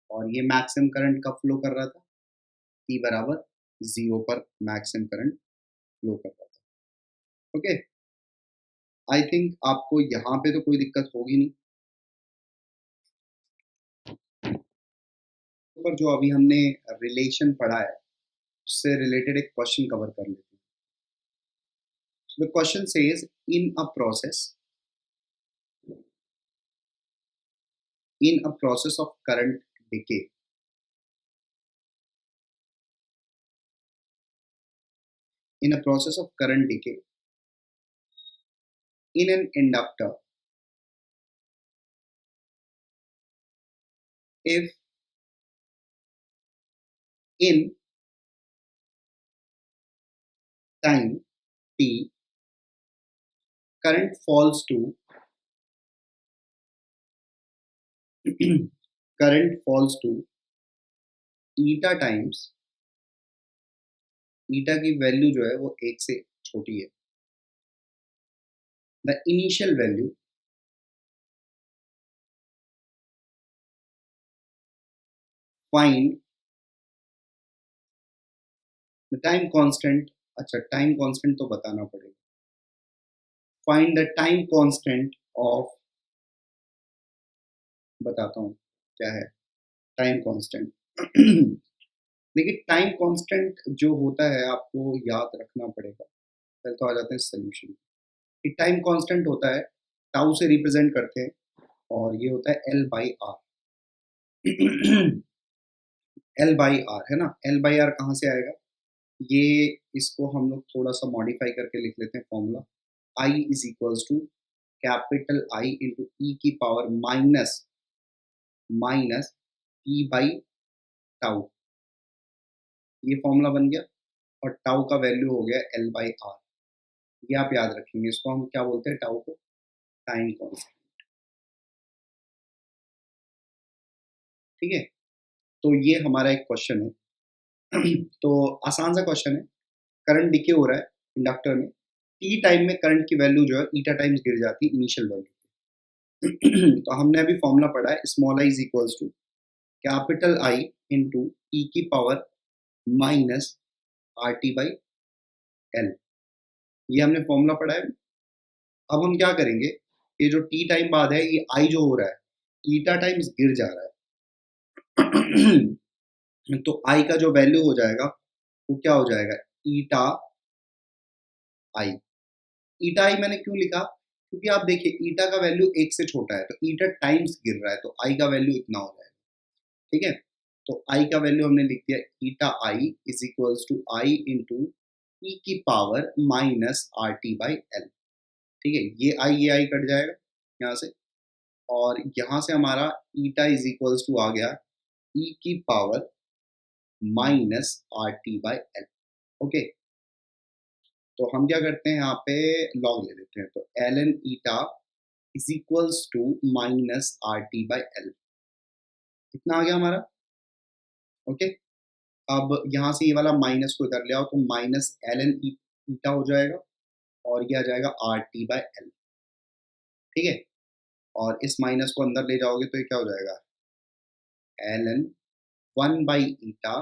A: और ये मैक्सिमम करंट कब फ्लो कर रहा था, टी बराबर जीरो पर मैक्सिमम करंट फ्लो कर रहा था। ओके, आई थिंक आपको यहाँ पे तो कोई दिक्कत होगी नहीं। पर जो अभी हमने रिलेशन पढ़ा है उससे रिलेटेड एक क्वेश्चन कवर कर लेते हैं। So the question says, in a process of current decay, in a process of current decay in an inductor, if in time t current falls to current falls to eta times, eta की value जो है वो 1 से छोटी है, the initial value find the time constant. अच्छा, time constant तो बताना पड़ेगा। Find the time constant of, बताता हूँ क्या है टाइम कांस्टेंट। देखिए, टाइम कांस्टेंट जो होता है आपको याद रखना पड़ेगा। पहले तो आ जाते हैं सोल्यूशन। टाइम कांस्टेंट होता है, टाउ से रिप्रेजेंट करते हैं, और ये होता है L by R. L by R है ना, एल बाई आर कहाँ से आएगा? ये इसको हम लोग थोड़ा सा मॉडिफाई करके लिख लेते हैं formula. I is equals to capital I into E की power minus minus E by tau. ये फॉर्मूला बन गया, और टाउ का वैल्यू हो गया एल बाई आर। ये आप याद रखेंगे, इसको हम क्या बोलते हैं? टाउ को टाइम कांस्टेंट। ठीक है, तो ये हमारा एक क्वेश्चन है। तो आसान सा क्वेश्चन है। करंट डिके हो रहा है इंडक्टर में, टी टाइम में करंट की वैल्यू जो है ईटा टाइम्स गिर जाती है इनिशियल वैल्यू। तो हमने अभी फॉर्मूला पढ़ा है, small I is equals to capital I into E की power minus R T by L. ये हमने फॉर्मूला पढ़ा है। अब हम क्या करेंगे, ये जो टी टाइम बाद है, ये आई जो हो रहा है ईटा टाइम्स गिर जा रहा है। तो आई का जो वैल्यू हो जाएगा वो क्या हो जाएगा? ईटा आई। ईटा आई मैंने क्यों लिखा? क्योंकि आप देखिए ईटा का वैल्यू 1 से छोटा है, तो ईटा टाइम्स गिर रहा है, तो आई का वैल्यू इतना हो जाएगा। ठीक है, तो आई का वैल्यू हमने लिख दिया eta I is equals to I into E की power minus R T by L. ठीक है, ये आई कट जाएगा यहाँ से, और यहाँ से हमारा ईटा इज इक्वल्स टू आ गया ई की power minus R T by L. Okay, तो हम क्या करते हैं, यहाँ पे लॉग ले लेते हैं, तो L N eta is equals to minus R T by L. इतना आ गया हमारा। ओके, अब यहाँ से ये वाला माइनस को इधर ले आओ, तो माइनस एल एन ईटा हो जाएगा, और ये आ जाएगा आर टी बाई एल। ठीक है, और इस माइनस को अंदर ले जाओगे तो ये क्या हो जाएगा? L N one by eta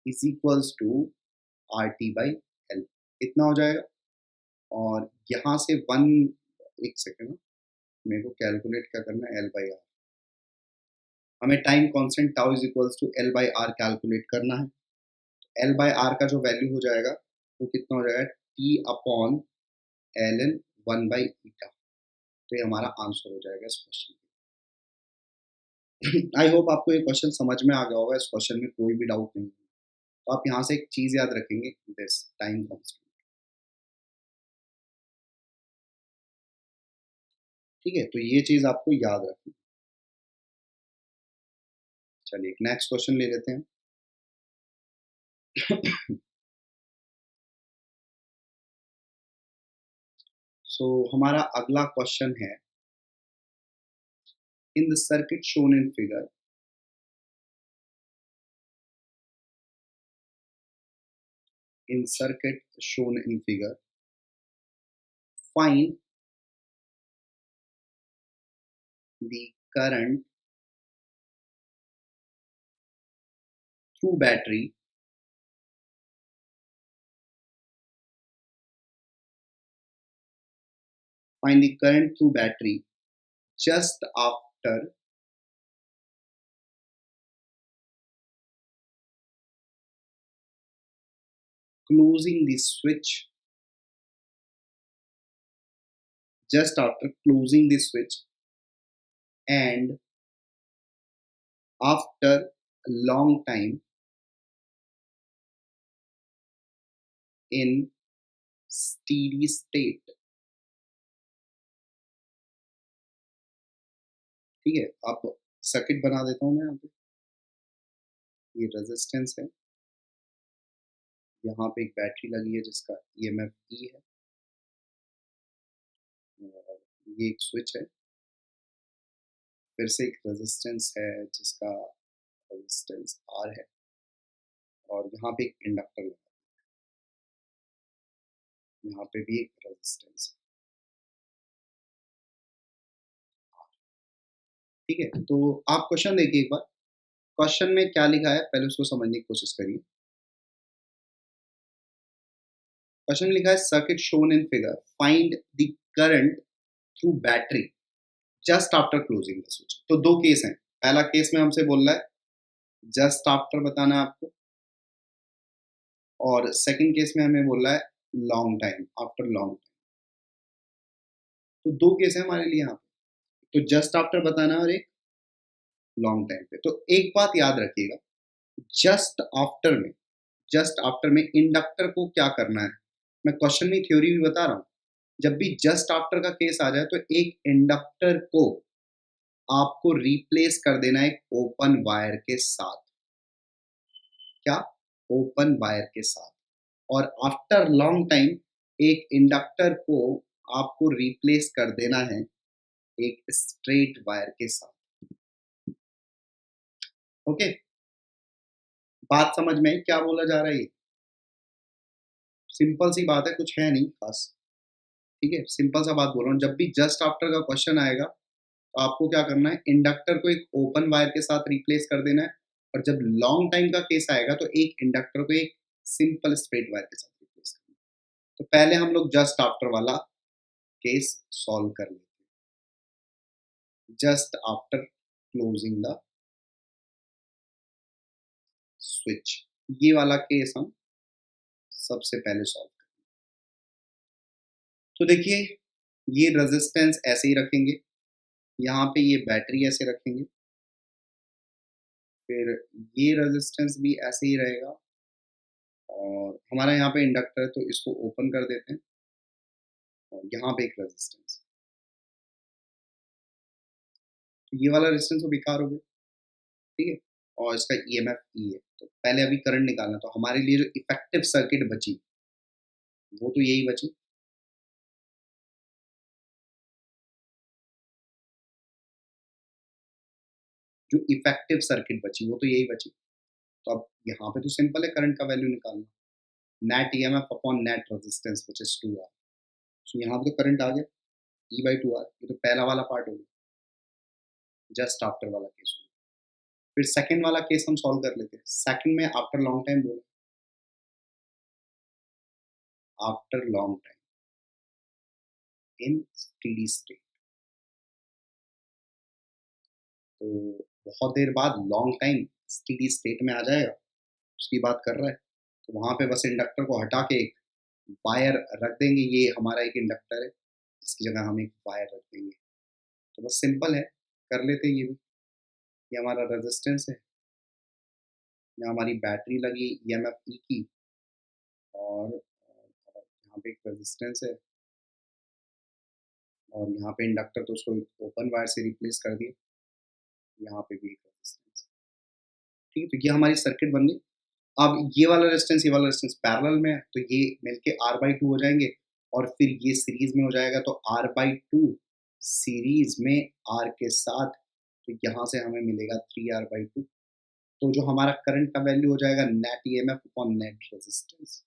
A: is equals to R T by L. इतना हो जाएगा, और यहाँ से वन, एक सेकेंड मेरे को कैलकुलेट क्या करना है, एल बाई आर। हमें time constant tau is equals to L by R calculate करना है। एल बाई आर का जो वैल्यू हो जाएगा वो कितना हो जाएगा? T upon L N one by eta. तो ये हमारा आंसर हो जाएगा इस क्वेश्चन। आई होप आपको ये क्वेश्चन समझ में आ गया होगा, इस क्वेश्चन में कोई भी डाउट नहीं है। तो आप यहाँ से एक चीज याद रखेंगे, दिस टाइम कांस्टेंट। ठीक है, तो ये चीज आपको याद रखनी। चलिए नेक्स्ट क्वेश्चन ले लेते हैं। सो हमारा अगला क्वेश्चन है, in the circuit shown in figure, in circuit shown in figure, find the current through battery find the current through battery just after closing the switch, just after closing the switch, and after a long time in steady state। ठीक है, अब circuit बना देता हूँ मैं यहाँ पे। ये रेजिस्टेंस है, यहाँ पे एक बैटरी लगी है जिसका ईएमएफ ई है, और ये एक स्विच है, फिर से एक रेजिस्टेंस है जिसका रेजिस्टेंस R है, और यहाँ पे एक इंडक्टर लगा, यहाँ पे भी एक रेजिस्टेंस है। ठीक है, तो आप क्वेश्चन देखिए एक बार, क्वेश्चन में क्या लिखा है पहले उसको समझने की कोशिश करिए। क्वेश्चन में लिखा है circuit shown in figure, find the current through battery just after closing the switch. तो दो केस हैं, पहला केस में हमसे बोल रहा है जस्ट आफ्टर बताना है आपको, और सेकंड केस में हमें बोल रहा है long time, after long time. तो दो केस है हमारे लिए यहाँ पे, तो जस्ट आफ्टर बताना है और एक लॉन्ग टाइम पे। तो एक बात याद रखिएगा, जस्ट आफ्टर में इंडक्टर को क्या करना है, मैं क्वेश्चन में थ्योरी भी बता रहा हूँ। जब भी जस्ट आफ्टर का केस आ जाए तो एक इंडक्टर को आपको रिप्लेस कर देना है एक ओपन वायर के साथ। क्या? ओपन वायर के साथ। और आफ्टर लॉन्ग टाइम एक इंडक्टर को आपको रिप्लेस कर देना है एक स्ट्रेट वायर के साथ। ओके, बात समझ में आई क्या बोला जा रहा है? सिंपल सी बात है, कुछ है नहीं खास। ठीक है, सिंपल सा बात बोल रहा हूँ, जब भी जस्ट आफ्टर का क्वेश्चन आएगा तो आपको क्या करना है, इंडक्टर को एक ओपन वायर के साथ रिप्लेस कर देना है, और जब लॉन्ग टाइम का केस आएगा तो एक इंडक्टर को एक सिंपल स्ट्रेट वायर के साथ रिप्लेस करना है। तो पहले हम लोग जस्ट आफ्टर वाला केस सॉल्व कर लेते हैं। Just after closing the switch, ये वाला केस हम सबसे पहले सॉल्व करेंगे। तो देखिए, ये रेजिस्टेंस ऐसे ही रखेंगे, यहाँ पे ये बैटरी ऐसे रखेंगे, फिर ये रेजिस्टेंस भी ऐसे ही रहेगा, और हमारा यहाँ पे इंडक्टर है तो इसको ओपन कर देते हैं, और यहाँ पे एक रेजिस्टेंस, तो ये वाला रेजिस्टेंस तो बेकार हो गया। ठीक है, और इसका ईएमएफ ई है। तो पहले अभी करंट निकालना, तो हमारे लिए जो इफेक्टिव सर्किट बची वो तो यही बची। जो इफेक्टिव सर्किट बची वो तो यही बची। तो अब यहाँ पे तो सिंपल है करंट का वैल्यू निकालना, net EMF upon net resistance which is 2R। सो यहाँ पे तो करंट आ गया E/2R। ये तो पहला वाला पार्ट हो गया, जस्ट आफ्टर वाला केस हो गया। फिर सेकंड वाला केस हम सॉल्व कर लेते हैं। सेकंड में आफ्टर लॉन्ग टाइम बोला, after long time in steady state. तो बहुत देर बाद लॉन्ग टाइम स्टेडी स्टेट में आ जाएगा, उसकी बात कर रहा है। तो वहाँ पे बस इंडक्टर को हटा के एक वायर रख देंगे, ये हमारा एक इंडक्टर है, इसकी जगह हम एक वायर रख देंगे। तो बस सिंपल है, कर लेते हैं ये भी। ये हमारा रेजिस्टेंस है, यहाँ हमारी बैटरी लगी EMF E की, और यहाँ पे एक रेजिस्टेंस है, और यहाँ पे इंडक्टर तो उसको ओपन वायर से रिप्लेस कर दिया, यहाँ पे भी एक रेजिस्टेंस। ठीक है, तो ये हमारी सर्किट बन गई। अब ये वाला रेजिस्टेंस ये वाला रेजिस्टेंस पैरेलल में है, तो ये मिलके R/2 हो जाएंगे, और फिर ये सीरीज में हो जाएगा, तो R/2 सीरीज में R के साथ, तो यहाँ से हमें मिलेगा 3R/2। तो जो हमारा करंट का वैल्यू हो जाएगा net EMF upon net resistance.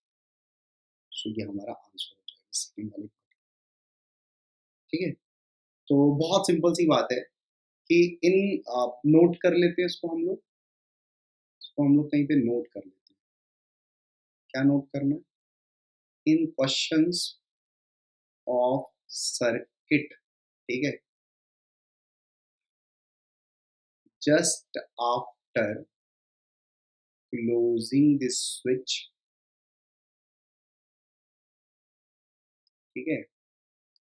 A: So ये हमारा आंसर हो जाएगा सेकंड वाली। ठीक है, तो बहुत सिंपल सी बात है कि इन नोट कर लेते हैं इसको हम लोग कहीं पे नोट कर लेते हैं। क्या नोट करना है? इन क्वेश्चंस ऑफ सर्किट। ठीक है, just after closing this switch. ठीक है,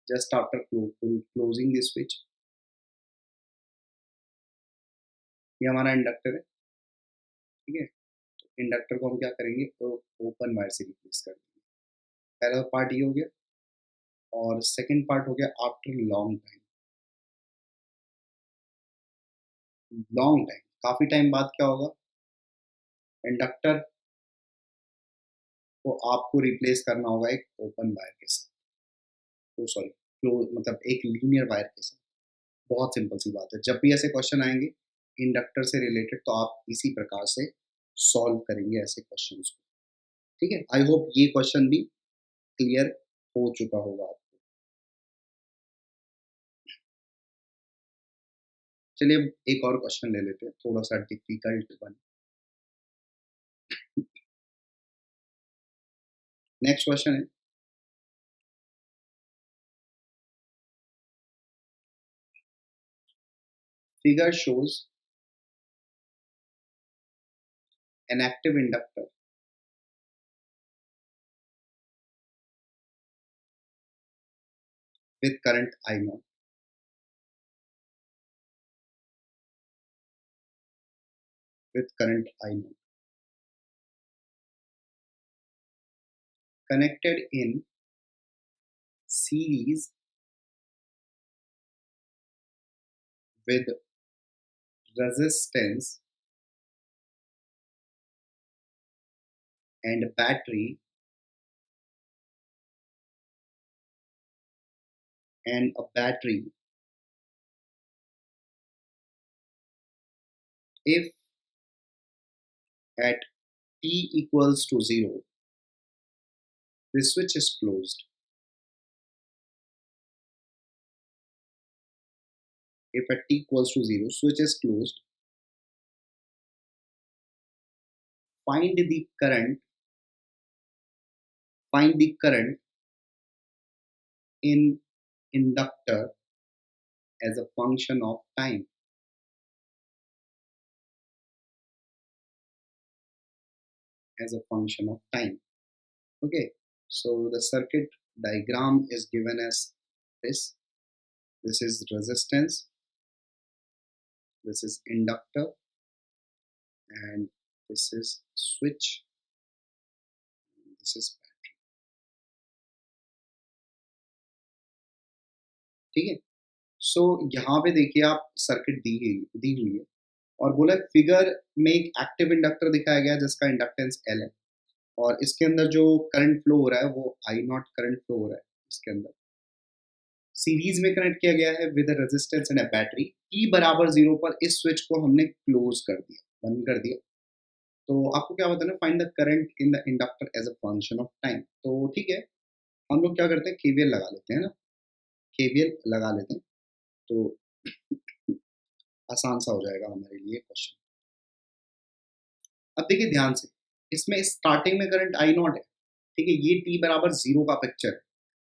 A: just after closing this switch, ये हमारा इंडक्टर है। ठीक है, तो इंडक्टर को हम क्या करेंगे, तो ओपन वायर से रिप्लेस कर देंगे। पहला पार्ट ये हो गया, और सेकंड पार्ट हो गया after long time. Long time, काफी टाइम बाद क्या होगा, इंडक्टर को आपको रिप्लेस करना होगा एक ओपन वायर के साथ, तो सॉरी, मतलब एक लीनियर वायर के साथ। बहुत सिंपल सी बात है, जब भी ऐसे क्वेश्चन आएंगे इंडक्टर से रिलेटेड तो आप इसी प्रकार से सॉल्व करेंगे ऐसे क्वेश्चंस को, ठीक है। आई होप ये क्वेश्चन भी क्लियर हो चुका होगा आपको। चलिए अब एक और क्वेश्चन ले लेते हैं, थोड़ा सा डिफिकल्ट वन। नेक्स्ट क्वेश्चन है, figure shows an active inductor with current I0 connected in series with resistance and battery if at t equals to 0 the switch is closed. If at t equals to 0 switch is closed, find the current in inductor as a function of time. Okay, so the circuit diagram is given as this. This is resistance, this is inductor, and this is switch, this is battery, ठीक है। सो यहाँ पे देखिए आप circuit दी हुई है और बोला फिगर में एक एक्टिव इंडक्टर दिखाया गया जिसका इंडक्टेंस L है और इसके अंदर जो करंट फ्लो हो रहा है वो I0 करंट फ्लो हो रहा है इसके अंदर, सीरीज में कनेक्ट किया गया है with resistance and a battery. t बराबर 0 पर इस स्विच को हमने क्लोज कर दिया, बंद कर दिया। तो आपको क्या बताना, find the current in the inductor as a function of time. तो ठीक है, हम लोग क्या करते हैं, केवीएल लगा लेते हैं ना, केवीएल लगा लेते हैं तो आसान सा हो जाएगा हमारे लिए क्वेश्चन। अब देखिए ध्यान से, इसमें स्टार्टिंग में करंट I0 है, ठीक है, ये t बराबर 0 का पिक्चर है।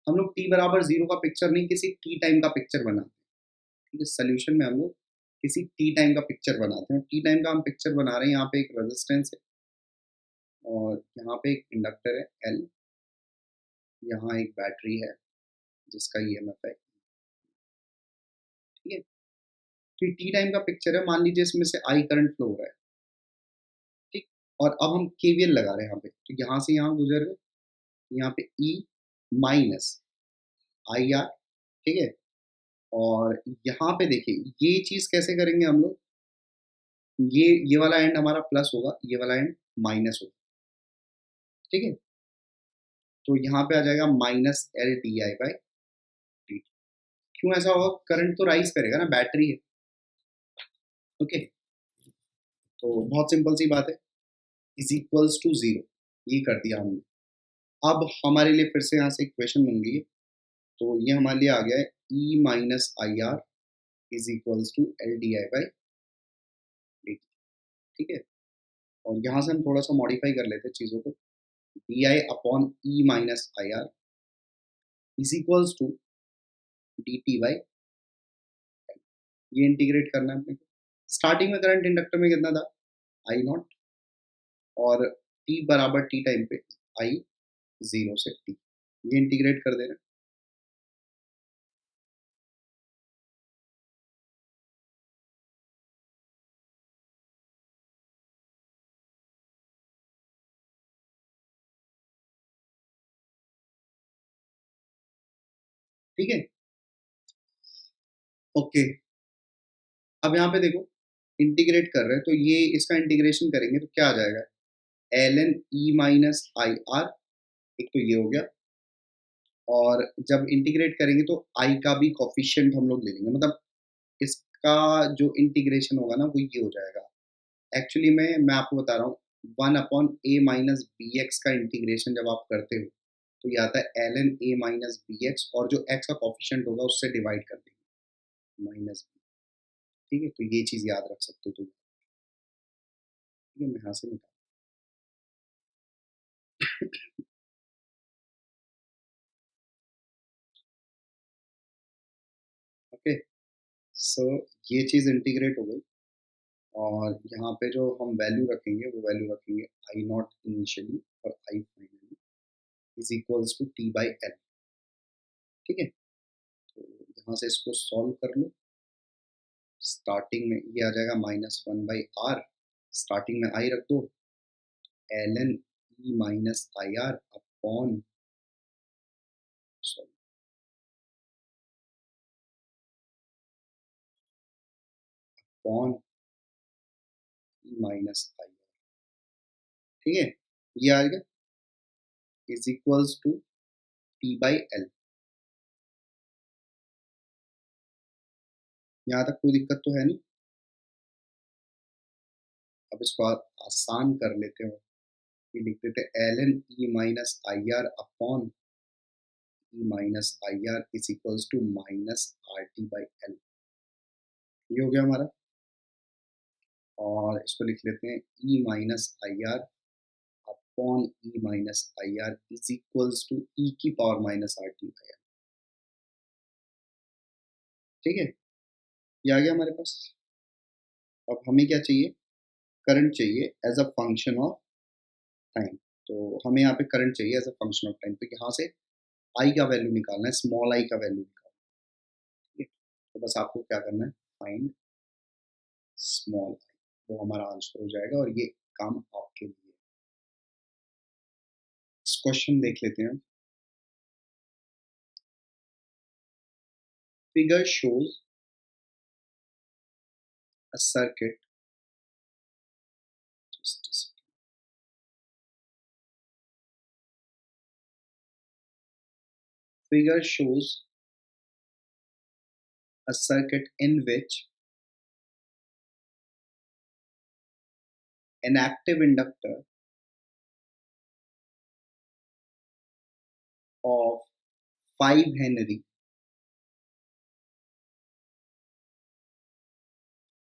A: हम लोग t बराबर 0 का पिक्चर नहीं, किसी t टाइम का पिक्चर बनाते हैं, ठीक है। सोल्यूशन में हम लोग किसी t टाइम का पिक्चर बनाते हैं, t टाइम का हम पिक्चर बना रहे हैं। यहाँ पे एक रेजिस्टेंस है और यहाँ पे एक इंडक्टर है L, यहाँ एक बैटरी है जिसका EMF है, ठीक है। तो ये t टाइम का पिक्चर है, मान लीजिए इसमें से I करंट फ्लो हो रहा है, ठीक। और अब हम KVL लगा रहे हैं यहाँ पे, तो यहाँ से यहाँ गुजर गए, यहाँ पे E माइनस IR, ठीक है। और यहाँ पे देखिए ये चीज कैसे करेंगे हम लोग, ये वाला एंड हमारा प्लस होगा, ये वाला एंड माइनस होगा, ठीक है। तो यहाँ पे आ जाएगा माइनस LdI/dt। क्यों ऐसा होगा, करंट तो राइज करेगा ना, बैटरी है, ओके। तो बहुत सिंपल सी बात है, इज इक्वल्स टू 0, ये कर दिया हमने। अब हमारे लिए फिर से यहाँ से इक्वेशन बन गई है, तो ये हमारे लिए आ गया है E minus IR is equals to LdI/dt, ठीक है। और यहाँ से हम थोड़ा सा मॉडिफाई कर लेते हैं चीज़ों को, di upon E minus IR is equals to dt/, ये इंटीग्रेट करना है अपने को। स्टार्टिंग में करंट इंडक्टर में कितना था, I0, और t बराबर t टाइम पे I 0 से t, ये इंटीग्रेट कर देना। ठीक है, ओके। अब यहाँ पे देखो इंटीग्रेट कर रहे हैं, तो ये इसका इंटीग्रेशन करेंगे तो क्या आ जाएगा, ln E माइनस IR, एक तो ये हो गया, और जब इंटीग्रेट करेंगे तो I का भी कोफिशिएंट हम लोग ले लेंगे, मतलब इसका जो इंटीग्रेशन होगा ना वो ये हो जाएगा। एक्चुअली में मैं आपको बता रहा हूँ, 1/a माइनस बी एक्स का इंटीग्रेशन जब आप करते हो तो ये आता है ln a minus B X, और जो x का कॉफिशिएंट होगा उससे डिवाइड कर देंगे माइनस बी। ठीक है, तो ये चीज़ याद रख सकते हो तुम। ठीक है, मैं यहाँ से निकाल ओके। सो ये चीज़ इंटीग्रेट हो गई, और यहाँ पे जो हम वैल्यू रखेंगे वो वैल्यू रखेंगे आई नॉट इनिशियली और I finally is equals to T by L. ठीक है, तो यहाँ से इसको सॉल्व कर लो। स्टार्टिंग में ये आ जाएगा -1/r, स्टार्टिंग में आई रख दो, ln e minus I R upon upon e minus I R. ठीक है, ये आ गया is equals to T by L. यहाँ तक कोई दिक्कत तो है नहीं। अब इसको आसान कर लेते हो, ये लिख देते ln e minus I R upon e minus I R is equals to minus R T by L. ये हो गया हमारा, और इसको लिख लेते हैं e minus I R upon e minus I R is equals to e की power minus R T by L. ठीक है, ये आ गया हमारे पास। अब हमें क्या चाहिए, करंट चाहिए as a function of time. तो हमें यहाँ पे करंट चाहिए as a function of time, तो यहाँ से आई का वैल्यू निकालना है, स्मॉल आई का वैल्यू निकालना है। ठीक है, तो बस आपको क्या करना है, फाइंड स्मॉल आई, वो हमारा आंसर हो जाएगा, और ये काम आपके लिए। इस क्वेश्चन देख लेते हैं। Figure shows a circuit, figure shows a circuit in which an active inductor of 5 Henry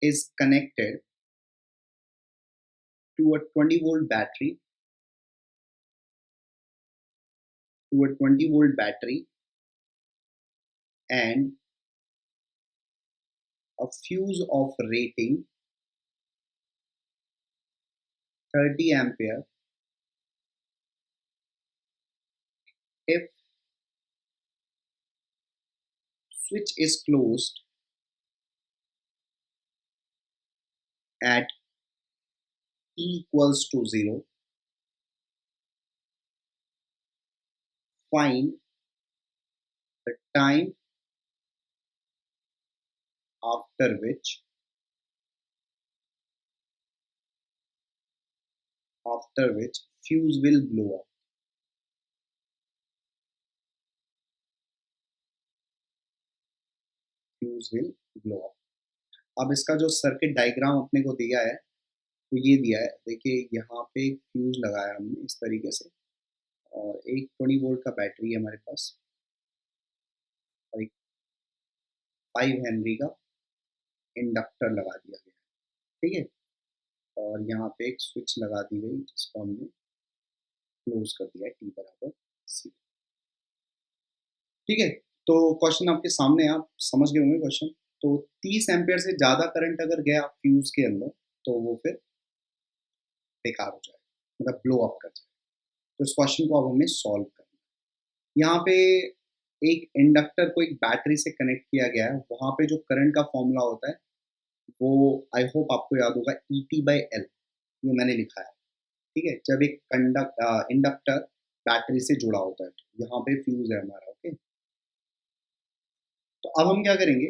A: is connected to a 20-volt battery and a fuse of rating 30 ampere if switch is closed at t equals to 0. Find the time after which fuse will blow up. Fuse will blow up. अब इसका जो circuit diagram अपने को दिया है तो ये दिया है, देखिए यहाँ पे एक फ्यूज लगाया हमने इस तरीके से, और एक 20 वोल्ट का बैटरी है हमारे पास, और एक 5 हेनरी का इंडक्टर लगा दिया गया। ठीक है, और यहाँ पे एक स्विच लगा दी गई जिसको हमने क्लोज कर दिया है टी बराबर सी। ठीक है, तो क्वेश्चन आपके सामने, आप समझ गए होंगे क्वेश्चन। तो 30 एम्पियर से ज़्यादा करंट अगर गया फ्यूज के अंदर तो वो फिर बेकार हो जाएगा, मतलब ब्लो अप कर जाएगा। तो इस क्वेश्चन को अब हमें सॉल्व करना है। यहाँ पे एक इंडक्टर को एक बैटरी से कनेक्ट किया गया है, वहाँ पे जो करंट का फॉर्मूला होता है वो आई होप आपको याद होगा, ई टी बाई एल, ये मैंने लिखा है। ठीक है, जब एक इंडक्टर बैटरी से जुड़ा होता है, तो यहाँ पे फ्यूज है हमारा। ओके, तो अब हम क्या करेंगे,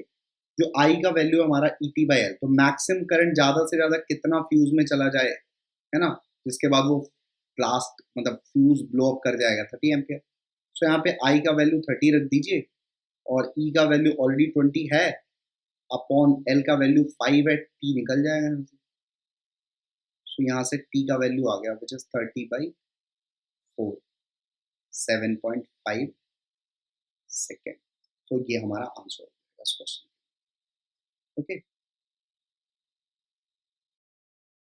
A: जो आई का वैल्यू है हमारा ई टी बाई एल, तो मैक्सिमम करंट ज़्यादा से ज़्यादा कितना फ्यूज में चला जाए, है ना, जिसके बाद वो ब्लास्ट मतलब फ्यूज ब्लो अप कर जाएगा 30 एम्पियर। सो यहाँ पे आई का वैल्यू 30 रख दीजिए, और ई का वैल्यू ऑलरेडी 20 है, अपॉन एल का वैल्यू 5 है, टी निकल जाएगा यहाँ से। तो यहाँ से टी का वैल्यू आ गया विच इज 30/4, 7.5 सेकेंड। तो ये हमारा आंसर है इस क्वेश्चन। ओके।